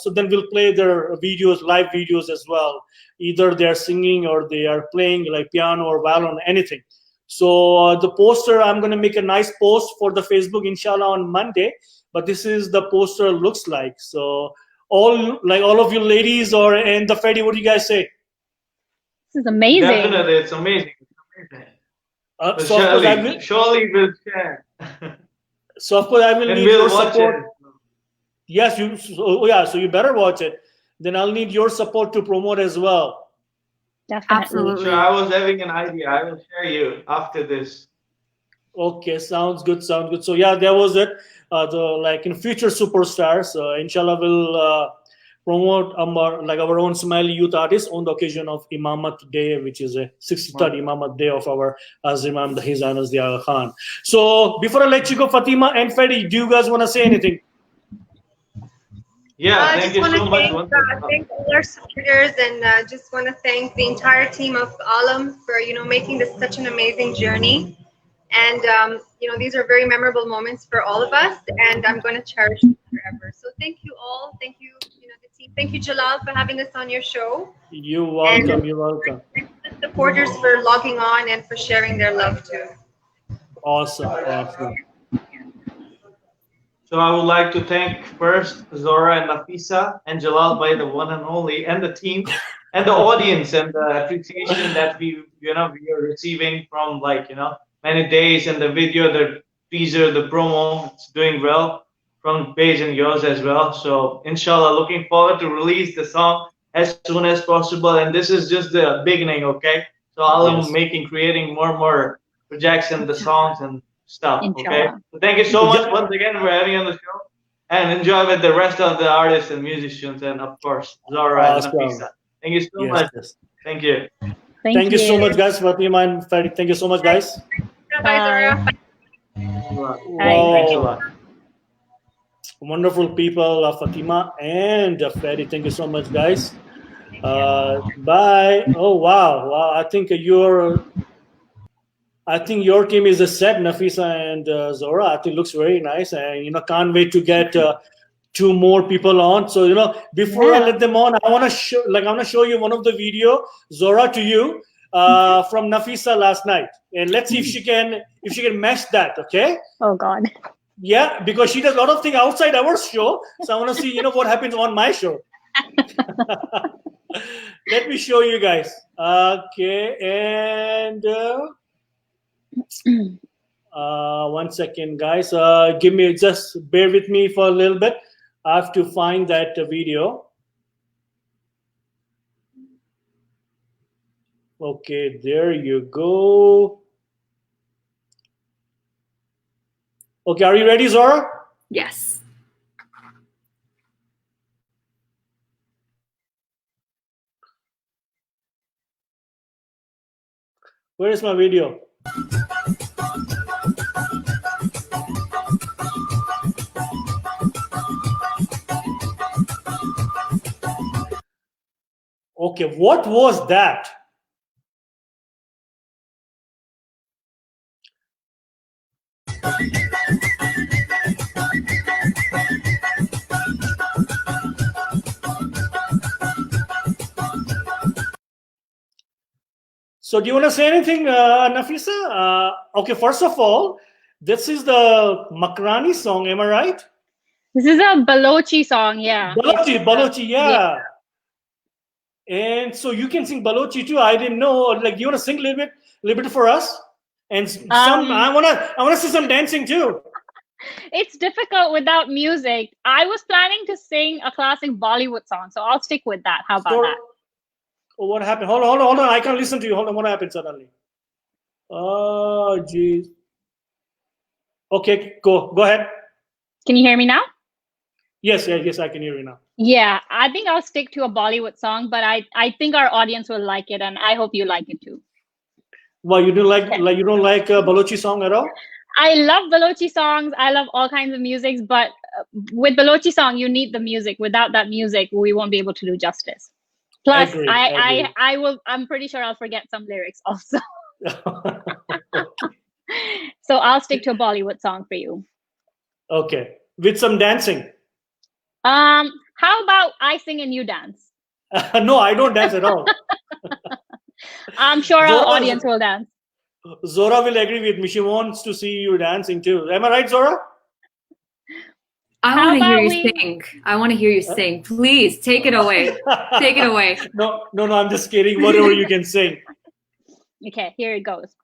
So then we'll play their videos, live videos as well. Either they are singing or they are playing like piano or violin, anything. So the poster, I'm going to make a nice post for the Facebook, inshallah, on Monday. But this is the poster looks like. So all of you ladies and the Freddy, what do you guys say? This is amazing. Definitely, it's amazing. Surely we'll share. So of course I will need your support. Yes, so you better watch it. Then I'll need your support to promote as well. Definitely. Absolutely. Sure, I was having an idea. I will share you after this. Okay, sounds good. So yeah, that was it. In future superstars, inshallah will promote our own Ismaili youth artists on the occasion of Imamat Day, which is a 63rd Imamat Day of our Imam His Highness the Aga Khan. So before I let you go, Fatima and Freddy, do you guys want to say anything? Yeah, thank you so much. Thank all our supporters, and just want to thank the entire team of Aalam for making this such an amazing journey. And these are very memorable moments for all of us, and I'm going to cherish them forever. So thank you all. Thank you, the team. Thank you, Jalal, for having us on your show. You're welcome. Thank the supporters for logging on and for sharing their love too. Awesome. So I would like to thank first Zora and Nafisa and Jalal, by the one and only, and the team and the audience and the appreciation that we are receiving from many days, and the video, the teaser, the promo, it's doing well from Paige and yours as well. So inshallah, looking forward to release the song as soon as possible. And this is just the beginning, okay? So I'll creating more projects and the songs and stuff, okay? So thank you so much once again for having on the show, and enjoy with the rest of the artists and musicians, and of course Zara and Nafisa. Thank you so much. Thank you. Thank you so much, guys. Fatima and Freddy, thank you so much, guys. Bye, Zara. Thank you a lot. wonderful people, Fatima and Ferry. Thank you so much, guys. Bye. Oh wow, wow! I think your team is a set, Nafisa and Zora. I think looks very nice, and can't wait to get 2 more people on. So before I let them on, I want to show you one of the video, Zora, to you from Nafisa last night, and let's see if she can match that. Okay? Oh God. Yeah, because she does a lot of things outside our show, so I want to see what happens on my show. Let me show you guys. Okay, and 1 second, guys. Just bear with me for a little bit. I have to find that video. Okay, there you go. Okay, are you ready, Zora? Yes. Where is my video? Okay, what was that? So do you want to say anything, Nafisa? Okay, first of all, this is the Makrani song, am I right? This is a Balochi song, yeah. Balochi, yeah. And so you can sing Balochi too. I didn't know. Like, you want to sing a little bit for us? And I wanna see some dancing too. It's difficult without music. I was planning to sing a classic Bollywood song, so I'll stick with that. How about that? Oh, what happened? Hold on. I can't listen to you. Hold on. What happened suddenly? Oh, geez. Okay, go ahead. Can you hear me now? Yes, I can hear you now. Yeah, I think I'll stick to a Bollywood song, but I think our audience will like it, and I hope you like it too. Well, you don't like Balochi song at all? I love Balochi songs. I love all kinds of music, but with Balochi song, you need the music. Without that music, we won't be able to do justice. Plus, Agreed. I'm pretty sure I'll forget some lyrics also. So I'll stick to a Bollywood song for you. Okay, with some dancing. How about I sing and you dance? No, I don't dance at all. I'm sure our audience will dance. Zora will agree with me. She wants to see you dancing too. Am I right, Zora? I want to hear you sing. I want to hear you sing. Please take it away. Take it away. No, I'm just kidding. Whatever you can sing. Okay, here it goes.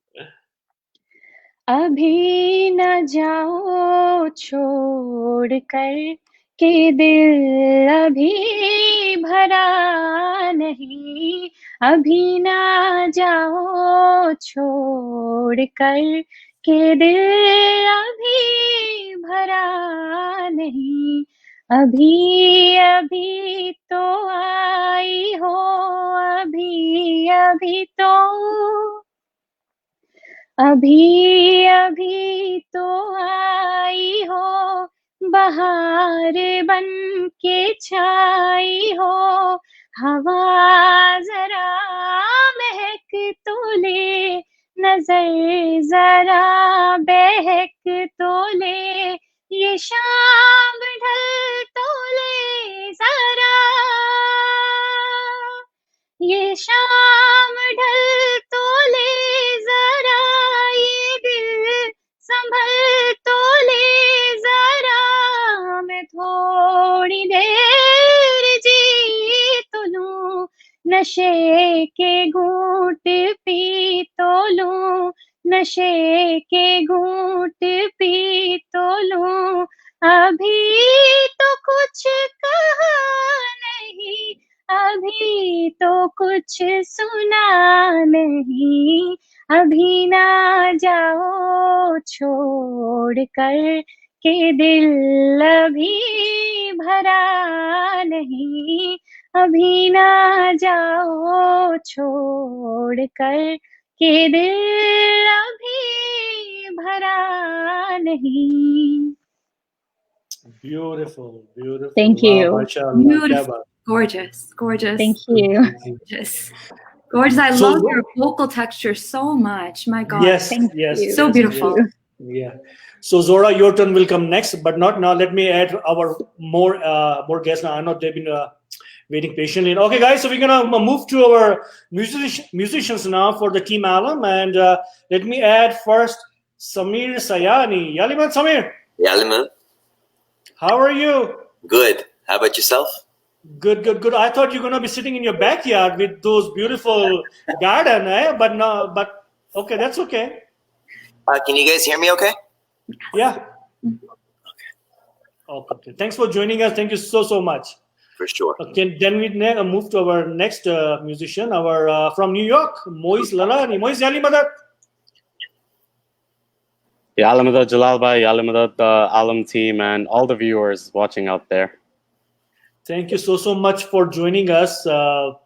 अभी न जाओ छोड़ कर के दिल अभी भरा नहीं अभी न जाओ छोड़ कर के दिल अभी भरा नहीं अभी अभी तो आई हो अभी अभी तो अभी अभी तो आई हो बहार बन के छाई हो हवा जरा महक तो ले नजर जरा बहक तो ले ये शाम ढल तो ले जरा ये शाम ढल तो ले जरा ये दिल संभल तो ले जरा मैं थोड़ी देर जी तो लूं नशे के घूंट पी तो लूं नशे के घूंट पी तो लूं अभी तो कुछ कहा नहीं अभी तो कुछ सुना नहीं अभी ना जाओ छोड़ कर के दिल अभी भरा नहीं अभी ना जाओ छोड़ कर के दिल अभी भरा नहीं Beautiful, beautiful. Thank Wow, you. mashallah. Beautiful, gorgeous, gorgeous. Thank you. Gorgeous. Gorgeous. I So- love your vocal texture so much. My God. Yes, Thank yes, you. So yes, beautiful. yes. Yeah. So Zora, your turn will come next, but not now. Let me add our more guests now. I know they've been waiting patiently. Okay, guys, so we're gonna move to our musicians now for the team Aalam, and let me add first Samir Sayani. Yaliman Samir, Jalal, how are you? good. How about yourself? Good, good, good. I thought you're gonna be sitting in your backyard with those beautiful garden, But no, but okay, that's okay. Can you guys hear me okay? Yeah. Okay. Thanks for joining us. Thank you so much. For sure. Okay, then we move to our next musician, our from New York, Moise Lalani. Moise, Yali Madad. Aalam Jalal bhai, Aalam Aalam team, and all the viewers watching out there. Thank you so much for joining us. So,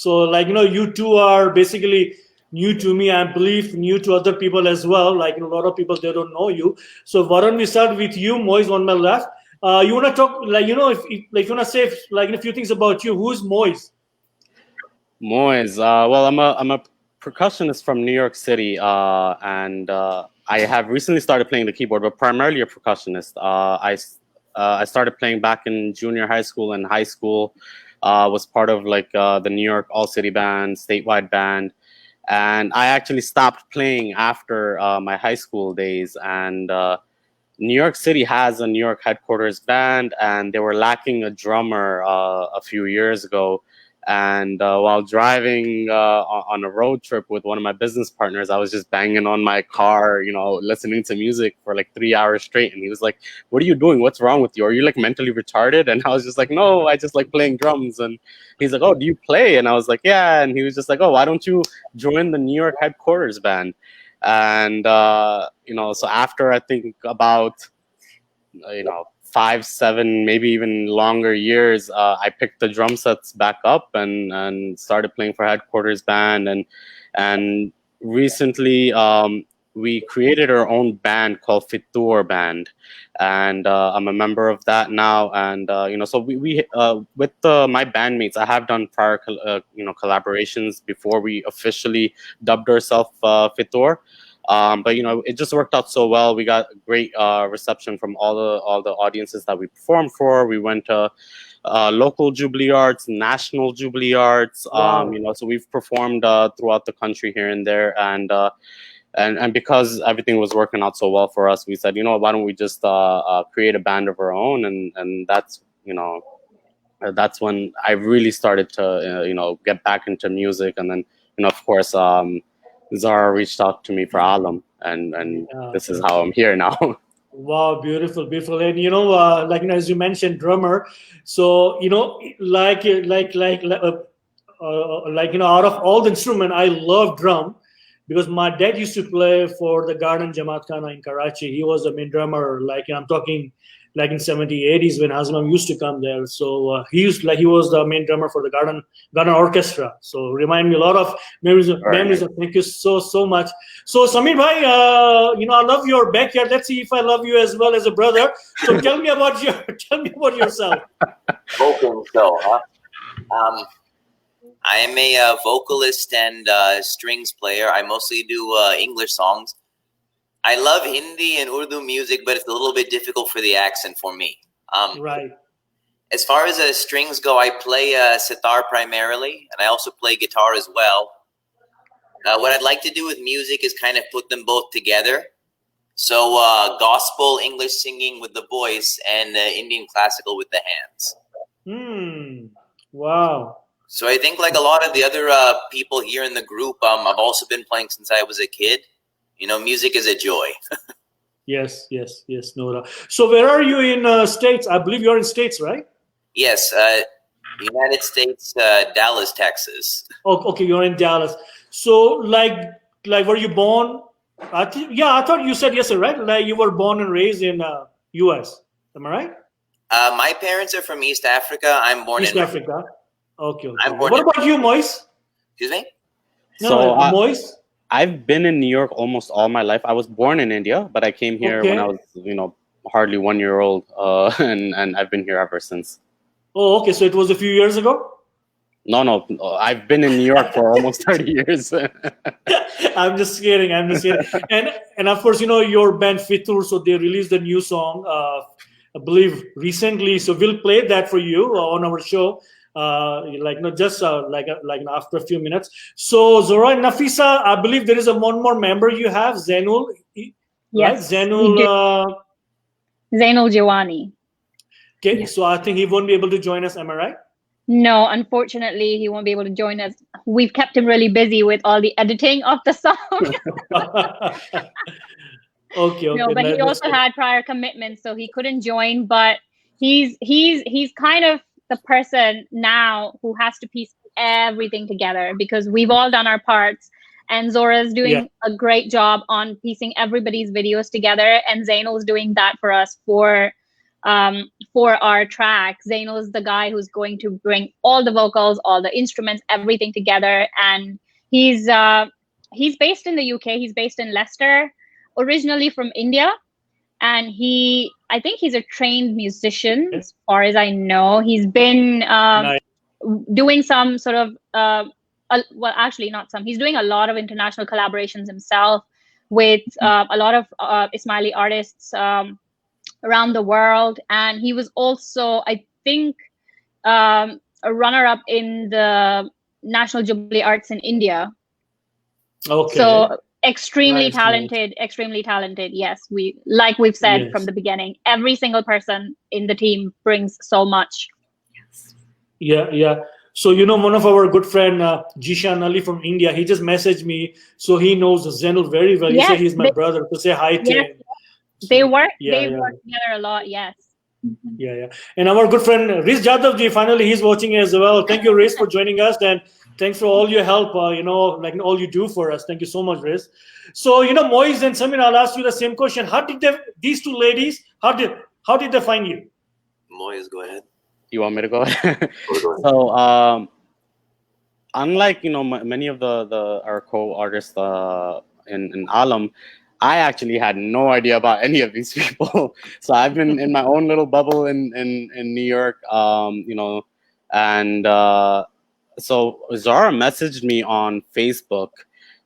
you two are basically new to me, I believe, new to other people as well. A lot of people, they don't know you. So, why don't we start with you, Moise, on my left. You want to talk, if you want to say, a few things about you. Who's Moise? Moise, well, I'm a percussionist from New York City, and I have recently started playing the keyboard, but primarily a percussionist. I started playing back in junior high school and high school. Was part of the New York All City Band, statewide band, and I actually stopped playing after my high school days. And New York City has a New York headquarters band, and they were lacking a drummer a few years ago. And while driving on a road trip with one of my business partners, I was just banging on my car, listening to music for 3 hours straight. And he was like, "What are you doing? What's wrong with you? Are you mentally retarded?" And I was just like, "No, I just like playing drums." And he's like, "Oh, do you play?" And I was like, "Yeah." And he was just like, "Oh, why don't you join the New York headquarters band?" And so after I think about 5, 7, maybe even longer years, I picked the drum sets back up and started playing for headquarters band. And recently we created our own band called Fitur Band, and I'm a member of that now. And so we with my bandmates, I have done prior collaborations before we officially dubbed ourselves Fitur. But it just worked out so well. We got great reception from all the audiences that we performed for. We went to local Jubilee Arts, national Jubilee Arts. Wow. So we've performed throughout the country here and there, and because everything was working out so well for us, we said, why don't we just create a band of our own? And that's that's when I really started to get back into music. And then of course Zara reached out to me for Aalam, and this is how I'm here now. Wow, beautiful, beautiful. And as you mentioned, drummer. So out of all the instrument, I love drum because my dad used to play for the Garden Jamaat Khana in Karachi. He was the main drummer. I'm talking in 70s, 80s when Azmam used to come there. So he was the main drummer for the Garden Orchestra. So remind me a lot of memories. Thank you so much. So Samir bhai, I love your backyard. Let's see if I love you as well as a brother. So tell me about yourself. Vocal show, huh? I am a vocalist and strings player. I mostly do English songs. I love Hindi and Urdu music, but it's a little bit difficult for the accent for me. Right. As far as strings go, I play sitar primarily, and I also play guitar as well. What I'd like to do with music is kind of put them both together. So gospel, English singing with the voice, and Indian classical with the hands. Wow. So I think like a lot of the other people here in the group, I've also been playing since I was a kid. Music is a joy. Yes, Nora. So where are you in States? I believe you're in States, right? Yes, United States, Dallas, Texas. Oh, okay, you're in Dallas. So were you born? I thought you said yes, right? You were born and raised in U.S. Am I right? My parents are from East Africa. I'm born East in Africa. Okay. What about you, Moise? Excuse me? Moise? I've been in New York almost all my life. I was born in India, but I came here when I was, hardly 1 year old, and I've been here ever since. Oh, okay. So it was a few years ago? No, I've been in New York for almost 30 years. I'm just kidding. And of course, your band Fitur, so they released a new song, I believe recently. So we'll play that for you on our show, after a few minutes. So Zora and Nafisa, I believe there is one more member you have, Zainul, right? Yes, Zainul Jawani. Okay, Yes. So I think he won't be able to join us. Am I right? No, unfortunately, he won't be able to join us. We've kept him really busy with all the editing of the song. Okay. No, but he also had prior commitments, so he couldn't join. But he's kind of the person now who has to piece everything together, because we've all done our parts, and Zora's doing a great job on piecing everybody's videos together, and Zainul's doing that for us for our track. Zainul's the guy who's going to bring all the vocals, all the instruments, everything together, and he's based in the UK. He's based in Leicester, originally from India, and I think he's a trained musician, as far as I know. He's been doing some sort of well, actually not some. He's doing a lot of international collaborations himself with a lot of Ismaili artists around the world, and he was also, I think, a runner-up in the National Jubilee Arts in India. Okay. So extremely Nice. talented. Yes, we've said from the beginning, every single person in the team brings so much. Yeah. So one of our good friend Jishan Ali from India, he just messaged me, so he knows Zainul very well. He said he's my brother, to say hi to him. They work together a lot. Yes. Yeah. And our good friend Riz Jadhav ji, finally he's watching as well. Thank you, Riz, for joining us, and thanks for all your help. All you do for us. Thank you so much, Riz. So Moiz and Samir, I'll ask you the same question. How did these two ladies? How did they find you? Moiz, go ahead. You want me to go ahead? So, unlike many of our co-artists in Aalam, I actually had no idea about any of these people. So I've been in my own little bubble in New York, and so Zara messaged me on Facebook,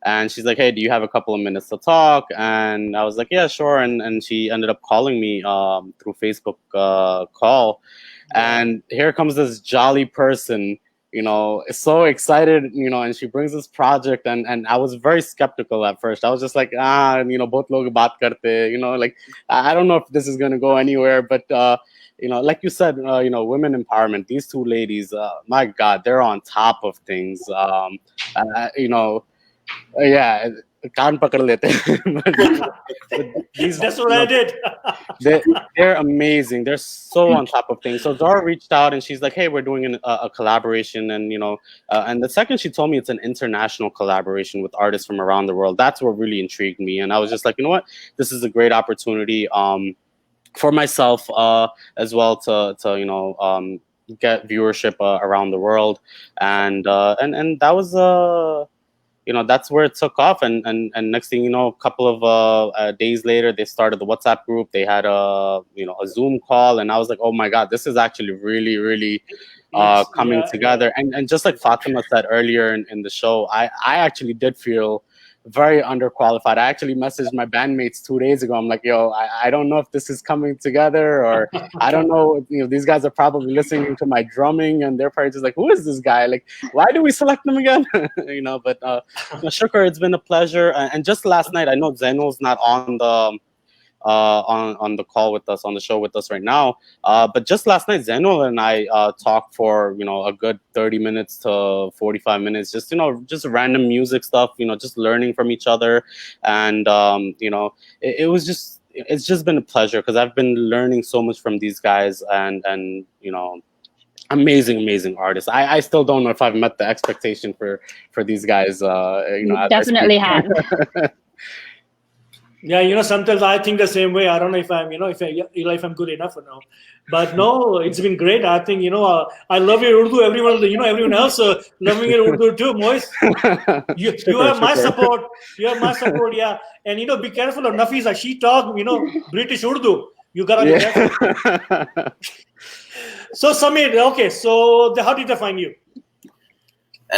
and she's like, "Hey, do you have a couple of minutes to talk?" And I was like, "Yeah, sure." And she ended up calling me through Facebook call, and here comes this jolly person, so excited, and she brings this project, and I was very skeptical at first. I was just like, bahut log baat karte, like, I don't know if this is going to go anywhere, but, like you said, women empowerment, these two ladies, my God, they're on top of things. Yeah, can't pakad lete. That's what I did. They're amazing. They're so on top of things. So Zara reached out and she's like, "Hey, we're doing a collaboration," and and the second she told me it's an international collaboration with artists from around the world, that's what really intrigued me. And I was just like, you know what, this is a great opportunity for myself as well to get viewership around the world, and that was that's where it took off, and next thing you know, a couple of days later, they started the WhatsApp group. They had a Zoom call, and I was like, oh my God, this is actually really, really coming together. And just like Fatima said earlier in the show, I actually did feel very underqualified. I actually messaged my bandmates 2 days ago. I'm like, yo, I don't know if this is coming together, or I don't know, these guys are probably listening to my drumming and they're probably just like, who is this guy? Like, why do we select them again? But Shukr, it's been a pleasure. And just last night, I know Zainul's not on the call with us, on the show with us right now. But just last night, Zainul and I talked for, a good 30 minutes to 45 minutes, just random music stuff, just learning from each other. And, it's just been a pleasure, because I've been learning so much from these guys, and amazing artists. I still don't know if I've met the expectation for these guys. You definitely have. Yeah, sometimes I think the same way. I don't know if I'm good enough or no. But no, it's been great. I think, I love your Urdu. Everyone else loving your Urdu too, Moise. You have my support. You have my support, yeah. And, be careful of Nafisa. She talks, British Urdu. You gotta be careful. So Samir, okay, so how did they find you?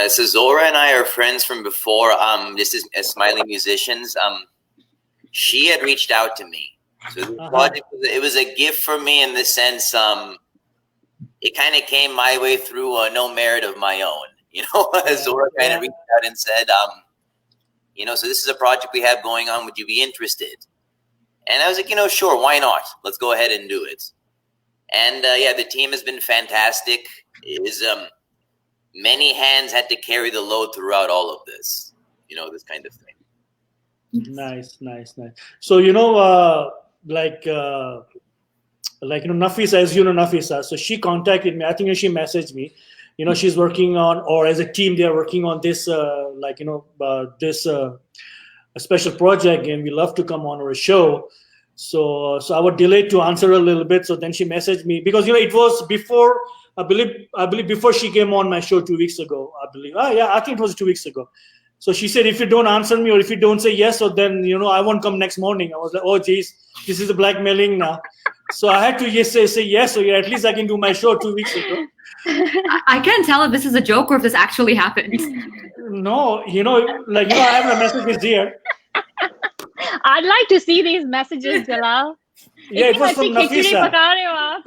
So Zora and I are friends from before. This is Ismaili musicians. She had reached out to me. So this project, it was a gift for me in the sense, it kind of came my way through no merit of my own. You know, Zora kind of reached out and said, you know, so this is a project we have going on. Would you be interested? And I was like, you know, sure, why not? Let's go ahead and do it. And yeah, the team has been fantastic. Many hands had to carry the load throughout all of this, you know, this kind of thing. Nice. So, you know, like, you know, Nafisa, as you know, Nafisa, so she contacted me. I think she messaged me. You know, she's working on, or as a team, they're working on this, like, you know, this a special project, and we love to come on our show. So I was delayed to answer a little bit. So then she messaged me because, you know, it was before, I believe before she came on my show 2 weeks ago, I believe. Yeah, I think it was 2 weeks ago. So she said, if you don't answer me or if you don't say yes, so then, you know, I won't come next morning. I was like, oh, geez, this is a blackmailing now. So I had to say yes. So yeah, at least I can do my show 2 weeks ago. I can't tell if this is a joke or if this actually happened. No, you know, like, you know, I have my messages here. I'd like to see these messages, Jalal. Yeah, it was from Nafisa.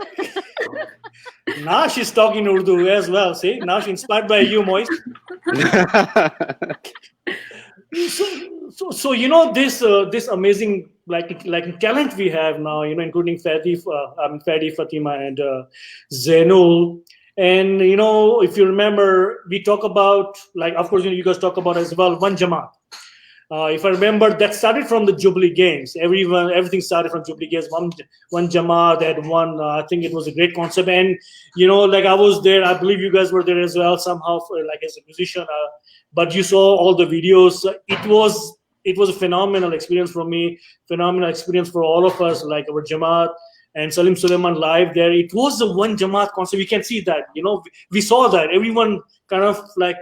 Now she's talking Urdu as well. See, now she's inspired by you, Moise. So you know, this amazing like talent we have now, you know, including Fadi, Fatima, and Zainul. And you know, if you remember, we talk about, like, of course, you know, you guys talk about as well, One Jamaat. If I remember, that started from the Jubilee Games. Everything started from Jubilee Games. One Jamaat had one. I think it was a great concept. And you know, like, I was there. I believe you guys were there as well somehow, like as a musician. But you saw all the videos. It was a phenomenal experience for me. Phenomenal experience for all of us. Like our Jamaat and Salim Suleiman live there. It was the One Jamaat concept. We can see that. You know, we saw that everyone kind of like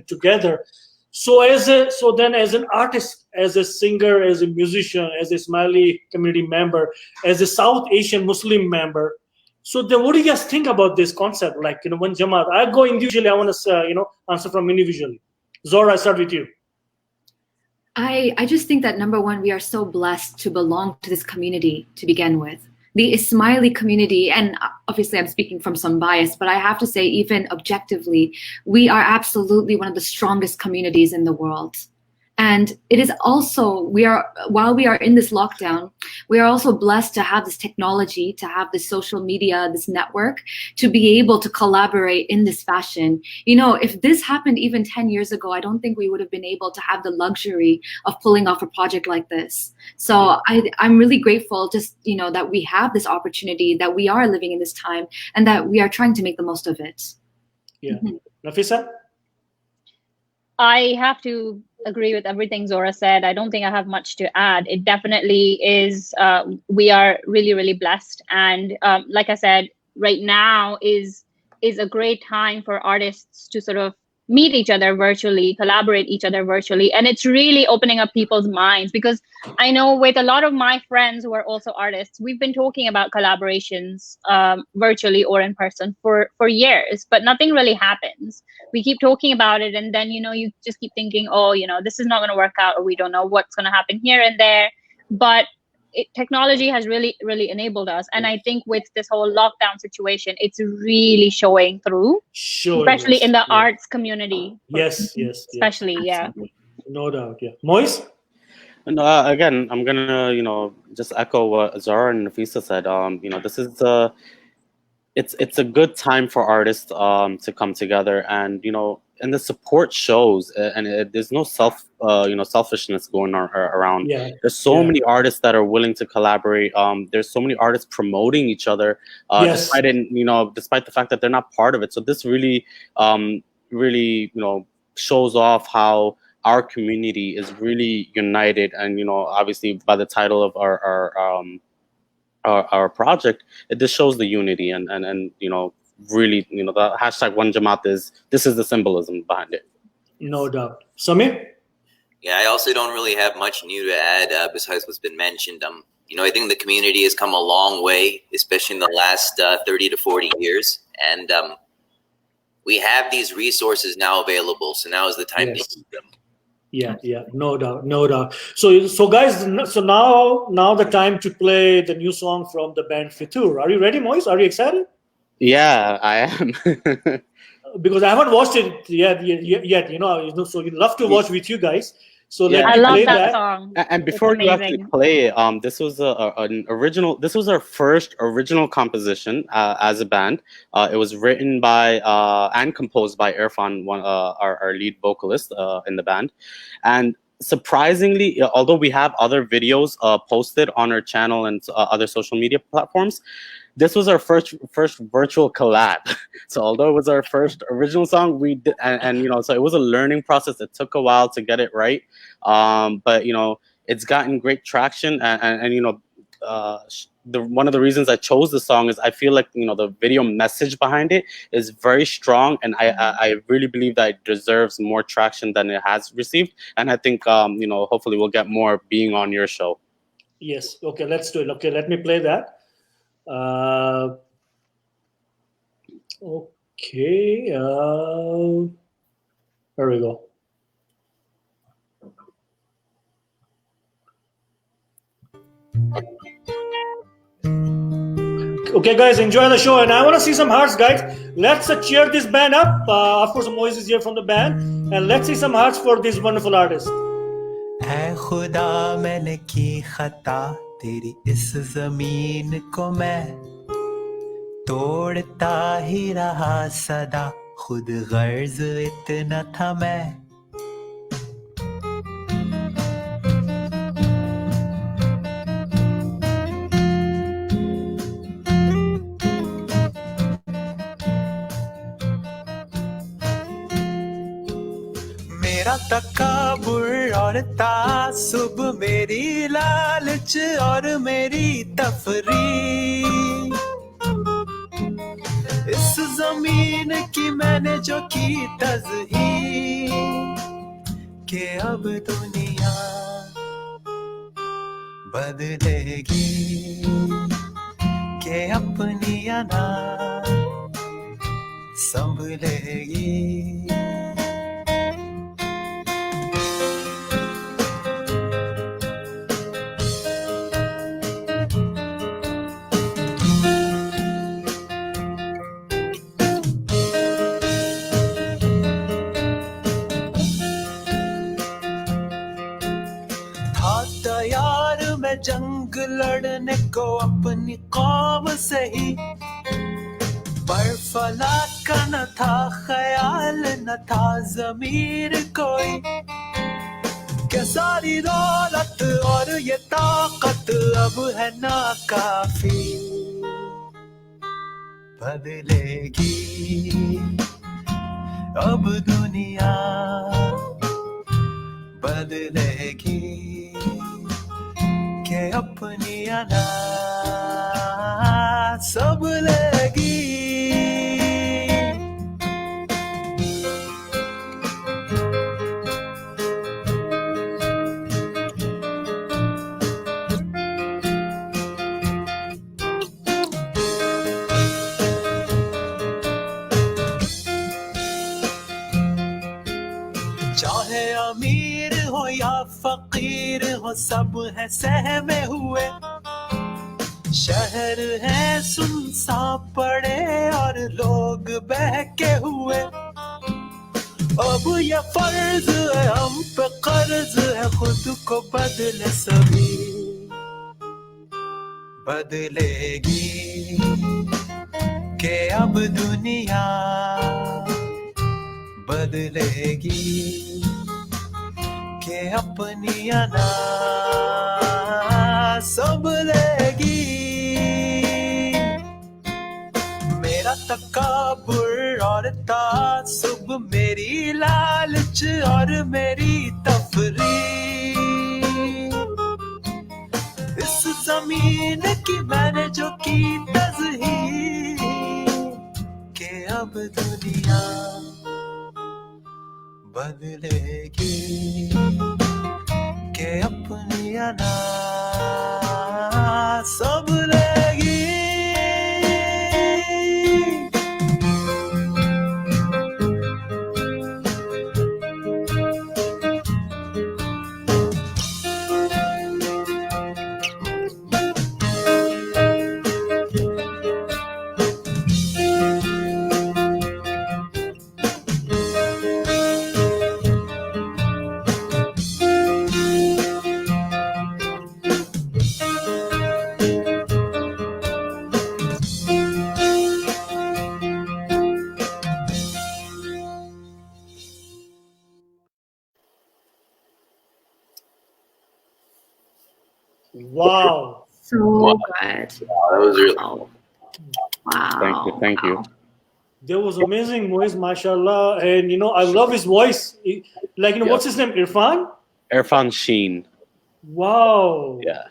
together. So as an artist, as a singer, as a musician, as a Ismaili community member, as a South Asian Muslim member, so then what do you guys think about this concept? Like, you know, One Jamaat. I go individually. I want to you know, answer from individually. Zora, I start with you. I just think that, number one, we are so blessed to belong to this community to begin with. The Ismaili community, and obviously I'm speaking from some bias, but I have to say, even objectively, we are absolutely one of the strongest communities in the world. And it is also, while we are in this lockdown, we are also blessed to have this technology, to have this social media, this network, to be able to collaborate in this fashion. You know, if this happened even 10 years ago, I don't think we would have been able to have the luxury of pulling off a project like this. So I'm really grateful just, you know, that we have this opportunity, that we are living in this time, and that we are trying to make the most of it. Yeah. Nafisa? I have to agree with everything Zora said. I don't think I have much to add. It definitely is, we are really, really blessed. And like I said, right now is a great time for artists to sort of meet each other virtually, collaborate each other virtually. And it's really opening up people's minds, because I know with a lot of my friends who are also artists, we've been talking about collaborations virtually or in person for years, but nothing really happens. We keep talking about it, and then, you know, you just keep thinking, oh, you know, this is not going to work out, or we don't know what's going to happen here and there. But technology has really, really enabled us. And I think with this whole lockdown situation, it's really showing through, especially in the arts community. Yes. Especially, yeah. No doubt, yeah. Moise? No, again, I'm gonna, you know, just echo what Zara and Nafisa said. You know, this is it's a good time for artists to come together, and you know, and the support shows, and there's no selfishness going on around. Yeah. There's so many artists that are willing to collaborate. There's so many artists promoting each other, despite the fact that they're not part of it. So this really, you know, shows off how our community is really united. And you know, obviously by the title of our project, it just shows the unity, and you know, really, you know, the hashtag One Jamaat is the symbolism behind it. No doubt. Samir? Yeah, I also don't really have much new to add besides what's been mentioned. I think the community has come a long way, especially in the last 30 to 40 years. And we have these resources now available. So now is the time to use them. Yeah, no doubt. So guys, so now the time to play the new song from the band Fitur. Are you ready, Moise? Are you excited? Yeah, I am. Because I haven't watched it yet. So we'd love to watch with you guys. So let me I love play that song. And before It's you actually amazing. play it, this was an original. This was our first original composition as a band. It was written by and composed by Irfan, our lead vocalist in the band. And surprisingly, although we have other videos posted on our channel and other social media platforms, this was our first virtual collab. So although it was our first original song, we did, so it was a learning process. It took a while to get it right, but it's gotten great traction. One of the reasons I chose the song is I feel like the video message behind it is very strong, and I really believe that it deserves more traction than it has received. And I think hopefully we'll get more being on your show. Yes. Okay, let's do it. Okay, let me play that. Okay. There we go. Okay, guys, enjoy the show, and I want to see some hearts, guys. Let's cheer this band up. Of course, Moise is here from the band, and let's see some hearts for this wonderful artist. ऐ खुदा मैंने की खता तेरी इस जमीन को मैं तोड़ता ही रहा सदा खुद गर्ज इतना था मैं मेरा तकब्बुर और तासुब मेरी लालच और मेरी तफरी इस जमीन की मैंने जो की तज़हीर कि अब दुनिया बदलेगी कि अपनी अना संभलेगी जंग लड़ने को अपनी कौम से ही पर फला का न था ख्याल न था ज़मीर कोई क्या सारी दौलत और ये ताकत अब है नाकाफी बदलेगी अब दुनिया बदलेगी के अपनी अना सब लेगी चाहे अमीर हो या फकीर हो सब है सहमे हुए शहर है सुनसान पड़े और लोग बहके हुए अब ये फर्ज है हम पे कर्ज है खुद को बदले सभी बदलेगी के अब दुनिया बदलेगी के अपनी अना संभलेगी मेरा तकब्बुर और तासुब मेरी लालच और मेरी तफरी इस जमीन की मैंने जो की तज़हीर के अब दुनिया बदलेगी के अपनी अना सब लेगी Wow. So good. That was really Wow. Wow. Thank you. That was amazing, Moise, mashallah. And I love his voice. Like, what's his name? Irfan? Irfan Sheen. Wow. Yeah.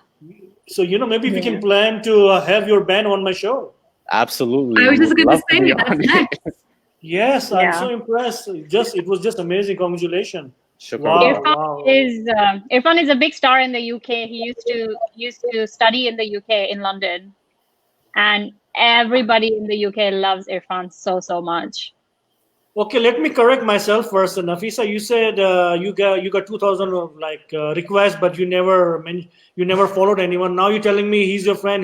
So, maybe we can plan to have your band on my show. Absolutely. I was just Would going love to say be that's on it. next. Yes, I'm Yeah. so impressed. It was just amazing. Congratulations. Shukran. Wow. Irfan is a big star in the UK. He used to study in the UK in London, and everybody in the UK loves Irfan so much. Okay, let me correct myself first. Nafisa, you said you got 2,000 requests, but you never followed anyone. Now you're telling me he's your friend.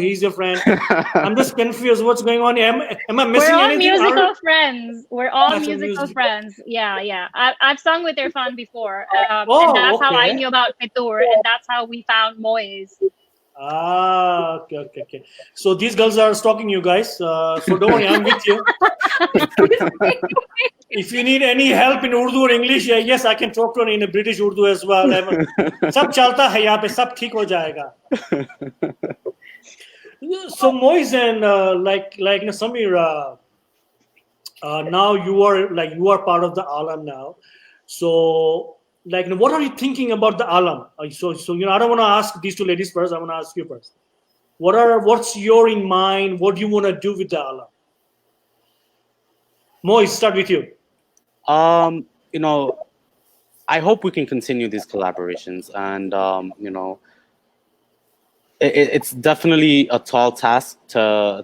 I'm just confused. What's going on? Am I missing We're all anything? musical friends. We're all That's a musical music- friends. Yeah. I've sung with Irfan before, Oh, and that's how I okay. knew about Fitur, and that's how we found Moise. Okay. So these girls are stalking you guys. So don't worry, I'm with you. If you need any help in Urdu or English, yes, I can talk to her in a British Urdu as well. सब चलता है यहाँ पे, सब ठीक हो जाएगा. So Moise and like Samir, now you are part of the Aalam now. So what are you thinking about the Aalam? So I don't want to ask these two ladies first. I want to ask you first. What's your in mind? What do you want to do with the Aalam? Moise, start with you. I hope we can continue these collaborations, and it's definitely a tall task to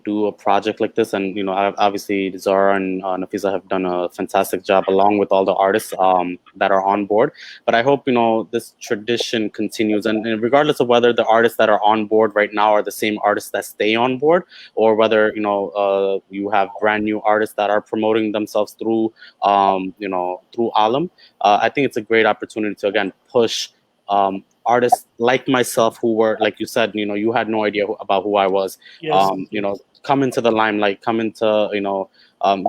do a project like this, and obviously Zara and Nafisa have done a fantastic job along with all the artists that are on board. But I hope this tradition continues, and regardless of whether the artists that are on board right now are the same artists that stay on board, or whether you have brand new artists that are promoting themselves through through Aalam. I think it's a great opportunity to again push artists like myself who were, like you said, you had no idea about who I was. Yes. Come into the limelight, come into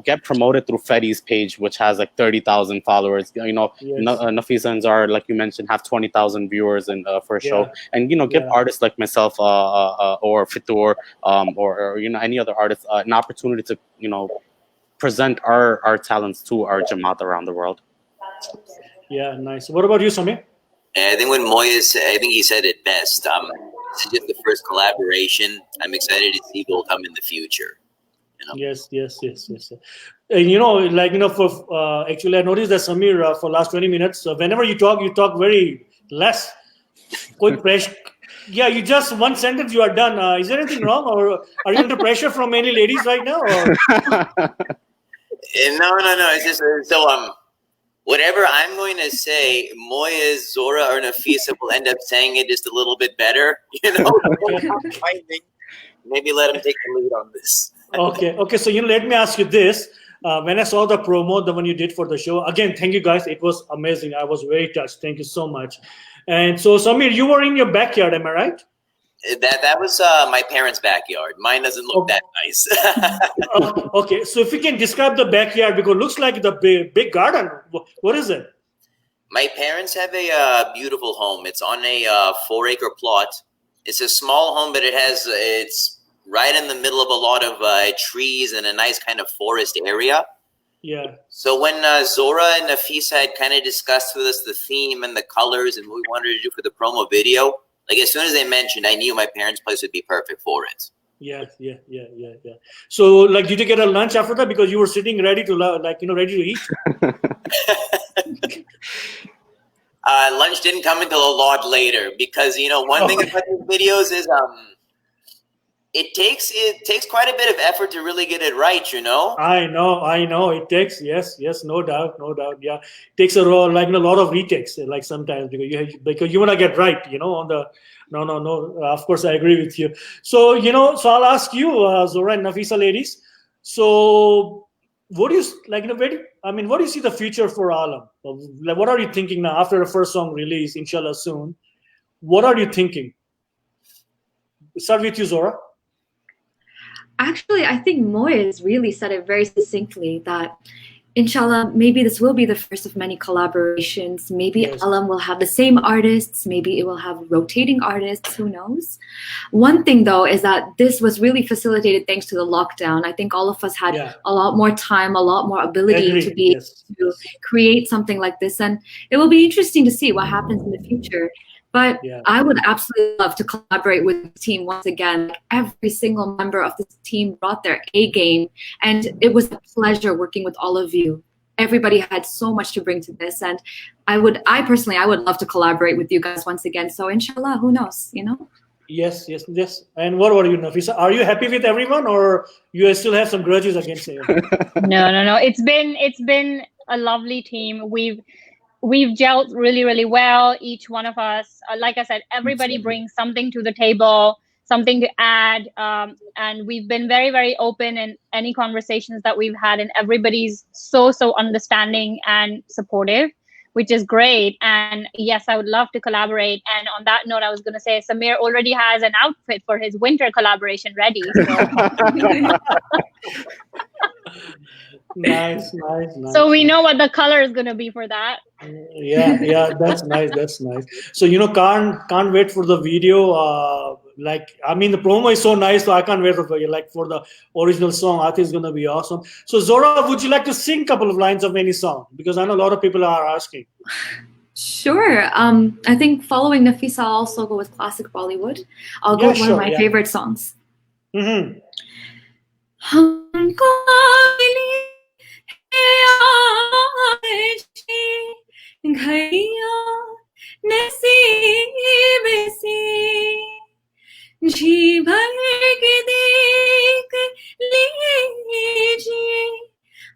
get promoted through Fedi's page, which has like 30,000 followers. Yes. Nafisa and Zara, like you mentioned, have 20,000 viewers for a show, and give artists like myself or Fitur or any other artist an opportunity to present our talents to our Jamaat around the world. Yeah, nice. What about you, Samir? I think when Moise, I think he said it best. This is just the first collaboration. I'm excited to see what will come in the future. Yes. And for actually, I noticed that Samir for last 20 minutes, whenever you talk very less. Quick pressure. Yeah, you just one sentence, you are done. Is there anything wrong, or are you under pressure from any ladies right now? Or? No. It's just so whatever I'm going to say, Moise, Zora, or Nafisa will end up saying it just a little bit better. Maybe let them take the lead on this. Okay. So let me ask you this. When I saw the promo, the one you did for the show, again, thank you guys. It was amazing. I was very touched. Thank you so much. And so, Samir, you were in your backyard, am I right? That was my parents' backyard. Mine doesn't look that nice. Okay, so if you can describe the backyard, because it looks like the big garden. What is it? My parents have a beautiful home. It's on a 4-acre plot. It's a small home, but it's right in the middle of a lot of trees and a nice kind of forest area. Yeah. So when Zora and Nafisa had kind of discussed with us the theme and the colors and what we wanted to do for the promo video, like as soon as they mentioned, I knew my parents' place would be perfect for it. Yeah. So, did you get a lunch after that because you were sitting ready to ready to eat? Lunch didn't come until a lot later because one thing about these videos is it takes quite a bit of effort to really get it right. I know. It takes yes, no doubt. Yeah, it takes a lot of retakes, like sometimes because you want to get right. On the no. Of course, I agree with you. So so I'll ask you, Zora and Nafisa, ladies. So what do you like? What do you see the future for Aalam? Like, what are you thinking now after the first song release, inshallah soon? What are you thinking? Start with you, Zora. Actually, I think Moiz really said it very succinctly that inshallah, maybe this will be the first of many collaborations. Maybe Aalam will have the same artists. Maybe it will have rotating artists. Who knows? One thing, though, is that this was really facilitated thanks to the lockdown. I think all of us had a lot more time, a lot more ability to be able to create something like this. And it will be interesting to see what happens in the future. But I would absolutely love to collaborate with the team once again. Every single member of this team brought their A game, and it was a pleasure working with all of you. Everybody had so much to bring to this, and I personally would love to collaborate with you guys once again. So inshallah, who knows, Yes. And what about you, Nafisa? Are you happy with everyone, or you still have some grudges against it? No. It's been a lovely team. We've gelled really, really well. Each one of us, like I said, everybody brings something to the table, something to add. And we've been very, very open in any conversations that we've had. And everybody's so understanding and supportive, which is great. And yes, I would love to collaborate. And on that note, I was going to say, Samir already has an outfit for his winter collaboration ready. So. Nice. So we know what the color is going to be for that. Yeah, that's nice. So can't wait for the video. The promo is so nice, so I can't wait for the original song. I think it's gonna be awesome. So Zora, would you like to sing a couple of lines of any song? Because I know a lot of people are asking. Sure. I think following Nafisa, I'll also go with classic Bollywood. I'll go with one of my favorite songs. Mm-hmm. जी भर के देख लीजिए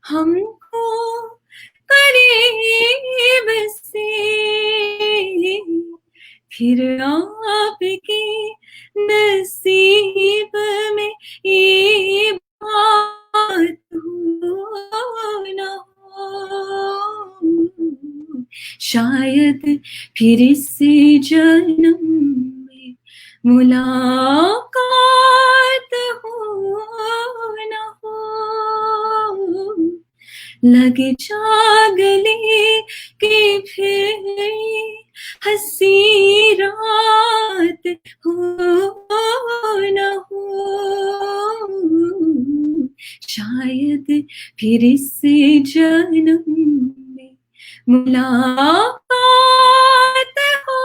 हमको करीब से फिर आपके नसीब में ये बात हो ना हो शायद फिर इस जन्म में मुलाकात हो ना हो लग जा गले कि फिर हंसी रात हो ना हो शायद फिर इस जन्म में मुलाकात हो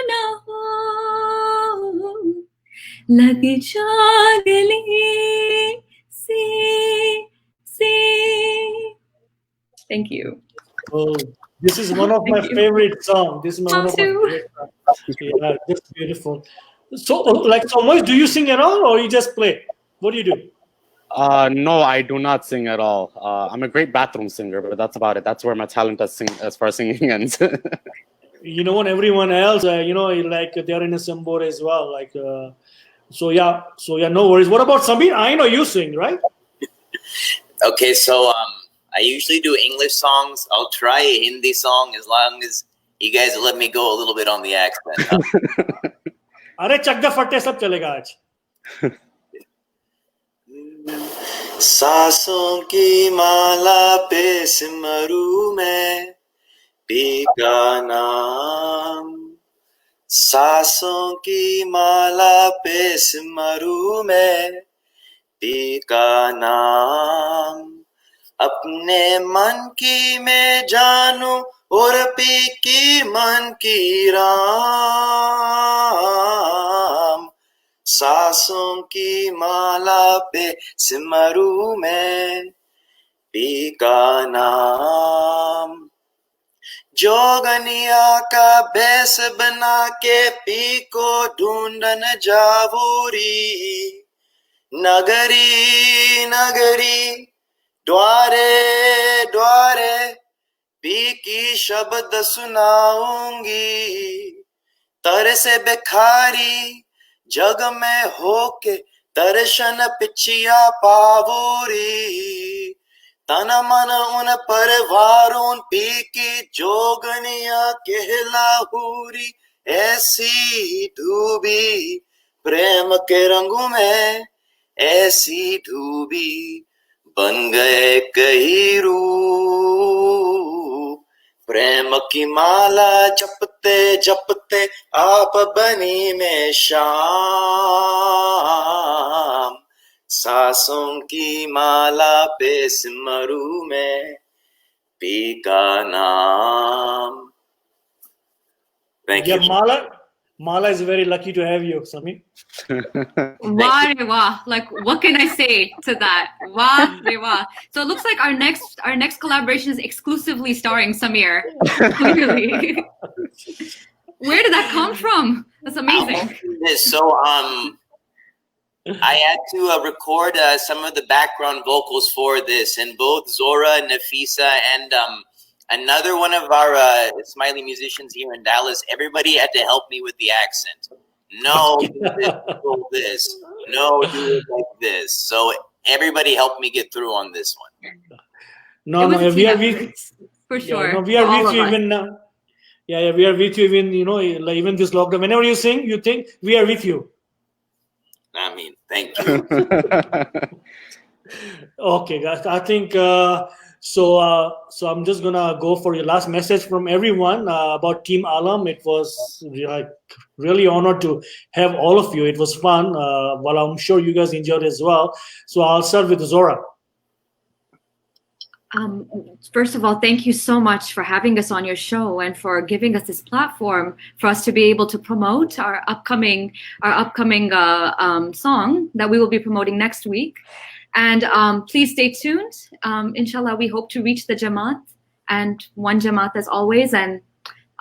ना हो लग जा गले से Thank you. Oh, this is one of my favorite songs. This is one of my favorite songs. Yeah, just beautiful. So much, do you sing at all, or you just play? What do you do? No, I do not sing at all. I'm a great bathroom singer, but that's about it. That's where my talent as far as singing ends. And everyone else, they're in a same boat as well. So no worries. What about Samir? I know you sing, right? Okay, so I usually do English songs. I'll try a Hindi song as long as you guys let me go a little bit on the accent. अरे चक the फटे सब चलेगा आज. सांसों की माला पे सिमरू में P का नाम सांसों की माला पे सिमरू में पी का नाम अपने मन की मैं जानू और पी की मन की राम सांसों की माला पे सिमरू में पी का नाम जोगनिया का भेष बना के पी को ढूंढन जावूरी नगरी नगरी द्वारे द्वारे पी की शब्द सुनाऊंगी तरसे भिखारी जग में होके दर्शन पिछिया पावूरी तन मन उन परवारों पी की जोगनिया कहलाहूरी ऐसी डूबी प्रेम के रंगों में ऐसी डूबी बन गए कई रूप प्रेम की माला जपते जपते आप बनी में शाम सांसों की माला पे सिमरू में पी का नाम Thank Yeah, you. Mala is very lucky to have you, Samir. Wah re wah. Like, what can I say to that? Wah re wah. So it looks like our next collaboration is exclusively starring Samir. Clearly. Where did that come from? That's amazing. So I had to record some of the background vocals for this, and both Zora, Nafisa, and another one of our Ismaili musicians here in Dallas, everybody had to help me with the accent. No, do this. No, do it like this. So everybody helped me get through on this one. No, we are with for sure. Yeah, no, we are with you even now. Yeah, we are with you even, like even this lockdown. Whenever you sing, you think we are with you. I mean, thank you. Okay, guys. I think so. I'm just gonna go for your last message from everyone about Team Aalam. It was really honored to have all of you. It was fun. Well, I'm sure you guys enjoyed as well. So I'll start with Zora. First of all, thank you so much for having us on your show and for giving us this platform for us to be able to promote our upcoming song that we will be promoting next week. And please stay tuned. Inshallah, we hope to reach the Jamaat and one Jamaat as always. And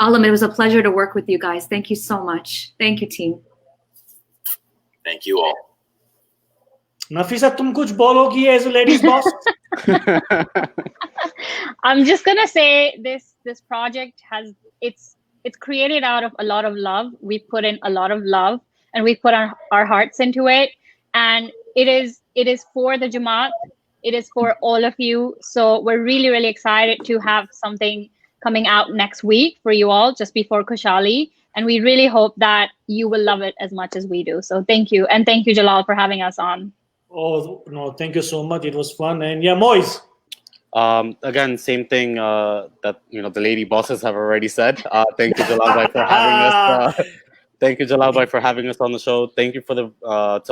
Aalam, it was a pleasure to work with you guys. Thank you so much. Thank you, team. Thank you all. Nafisa, tum kuch bologi as a ladies boss? I'm just gonna say this project it's created out of a lot of love. We put in a lot of love and we put our hearts into it, and it is for the Jamaat. It is for all of you. So we're really excited to have something coming out next week for you all just before Kushali, and we really hope that you will love it as much as we do. So thank you, and thank you, Jalal, for having us on. Oh no, thank you so much. It was fun. And yeah, Moise. Again, same thing that the lady bosses have already said. Thank you, Jalal bhai, for having us. Thank you, Jalal bhai, for having us on the show. Thank you for to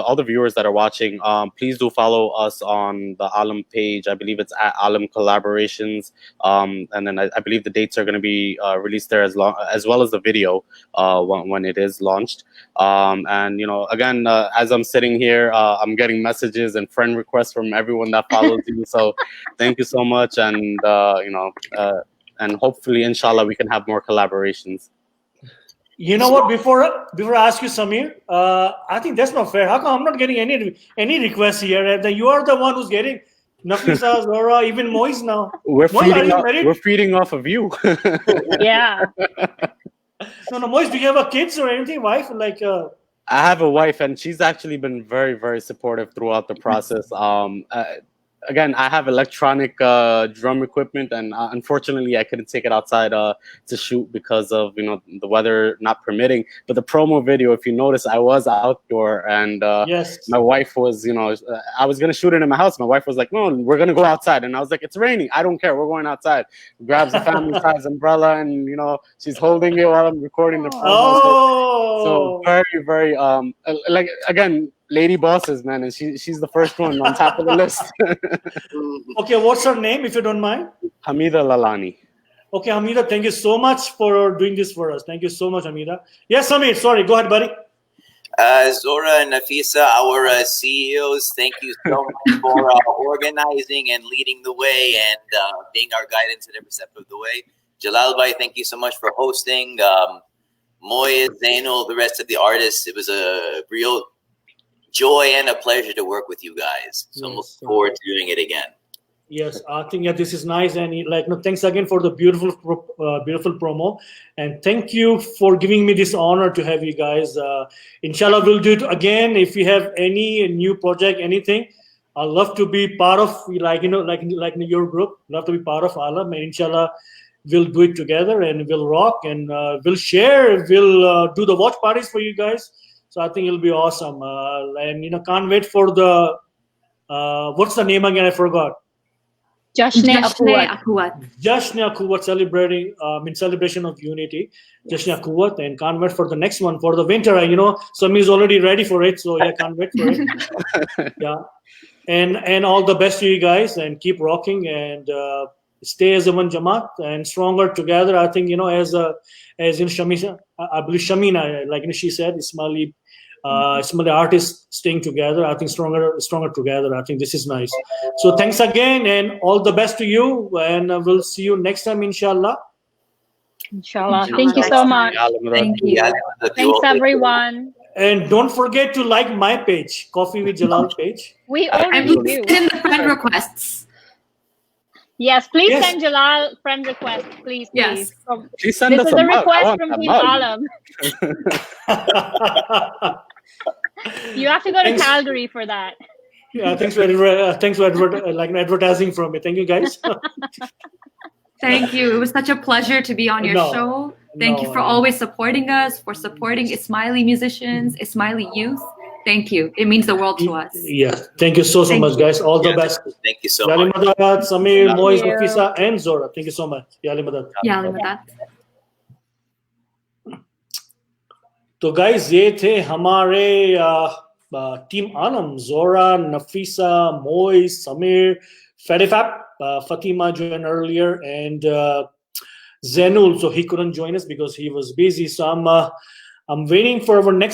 all the viewers that are watching. Please do follow us on the Aalam page. I believe it's at Aalam Collaborations. And then I believe the dates are going to be released there as well as the video when it is launched. And again, as I'm sitting here, I'm getting messages and friend requests from everyone that follows you. So thank you so much, and and hopefully, inshallah, we can have more collaborations. You know what? Before I ask you, Samir, I think that's not fair. How come I'm not getting any requests here? You are the one who's getting Nafisa, Zora, even Moise now. We're Moise, feeding off of you. Yeah. No, Moise, do you have a kids or anything? Wife? I have a wife, and she's actually been very supportive throughout the process. Again, I have electronic drum equipment, and unfortunately, I couldn't take it outside to shoot because of the weather not permitting. But the promo video, if you notice, I was outdoor, and yes, my wife was, I was gonna shoot it in my house. My wife was like, "No, we're gonna go outside," and I was like, "It's raining. I don't care. We're going outside." Grabs a family size umbrella, and she's holding it while I'm recording the promo. So very like again. Lady bosses, man, and she's the first one on top of the list. Okay, what's her name, if you don't mind? Hamida Lalani. Okay, Hamida, thank you so much for doing this for us. Thank you so much, Hamida. Yes, Samir, sorry, go ahead, buddy. Zora and Nafisa, our CEOs, thank you so much for organizing and leading the way and being our guidance at every step of the way. Jalal bhai, thank you so much for hosting. Moy, Zainul, the rest of the artists. It was a real joy and a pleasure to work with you guys. So I'm looking forward to doing it again. Yes, I think this is nice, and thanks again for the beautiful promo, and thank you for giving me this honor to have you guys. Inshallah, we'll do it again. If you have any new project, anything, I'd love to be part of like your group. Love to be part of Aalam, and inshallah, we'll do it together and we'll rock and we'll share. We'll do the watch parties for you guys. So I think it'll be awesome, and can't wait for the what's the name again? I forgot. Jashne Akhuwat. Jashne Akhuwat, celebrating in celebration of unity. Jashne Akhuwat, and can't wait for the next one for the winter. Sami is already ready for it, so yeah, can't wait for it. Yeah, and all the best to you guys, and keep rocking and stay as a one Jamaat and stronger together. I think as in Shamina, I believe Shamina, she said, Ismaili artists staying together. I think stronger together. I think this is nice. So thanks again, and all the best to you. And we'll see you next time, inshallah. Inshallah. Thank you so much. Thank you. Thanks, everyone. And don't forget to like my page, Coffee with Jalal page. We already do. In the friend requests. Yes, please send Jalal friend request, please. Yes. Please send us this is a request from Team Aalam. You have to go to Calgary for that. Yeah, thanks for advertising from me. Thank you, guys. Thank you. It was such a pleasure to be on your show. Thank you for always supporting us, for supporting Ismaili musicians, Ismaili youth. Thank you. It means the world to us. Yeah. Thank you so much, guys. All the best. Thank you so Yali much. Madad, Samir, Moiz, Nafisa, and Zora. Thank you so much. Yali Madad. Yali Madad. तो guys ये थे हमारे team Alam, Zora, Nafisa, Moiz, Samir, Fedifap, Fatima joined earlier, and Zainul. So he couldn't join us because he was busy. So I'm waiting for our next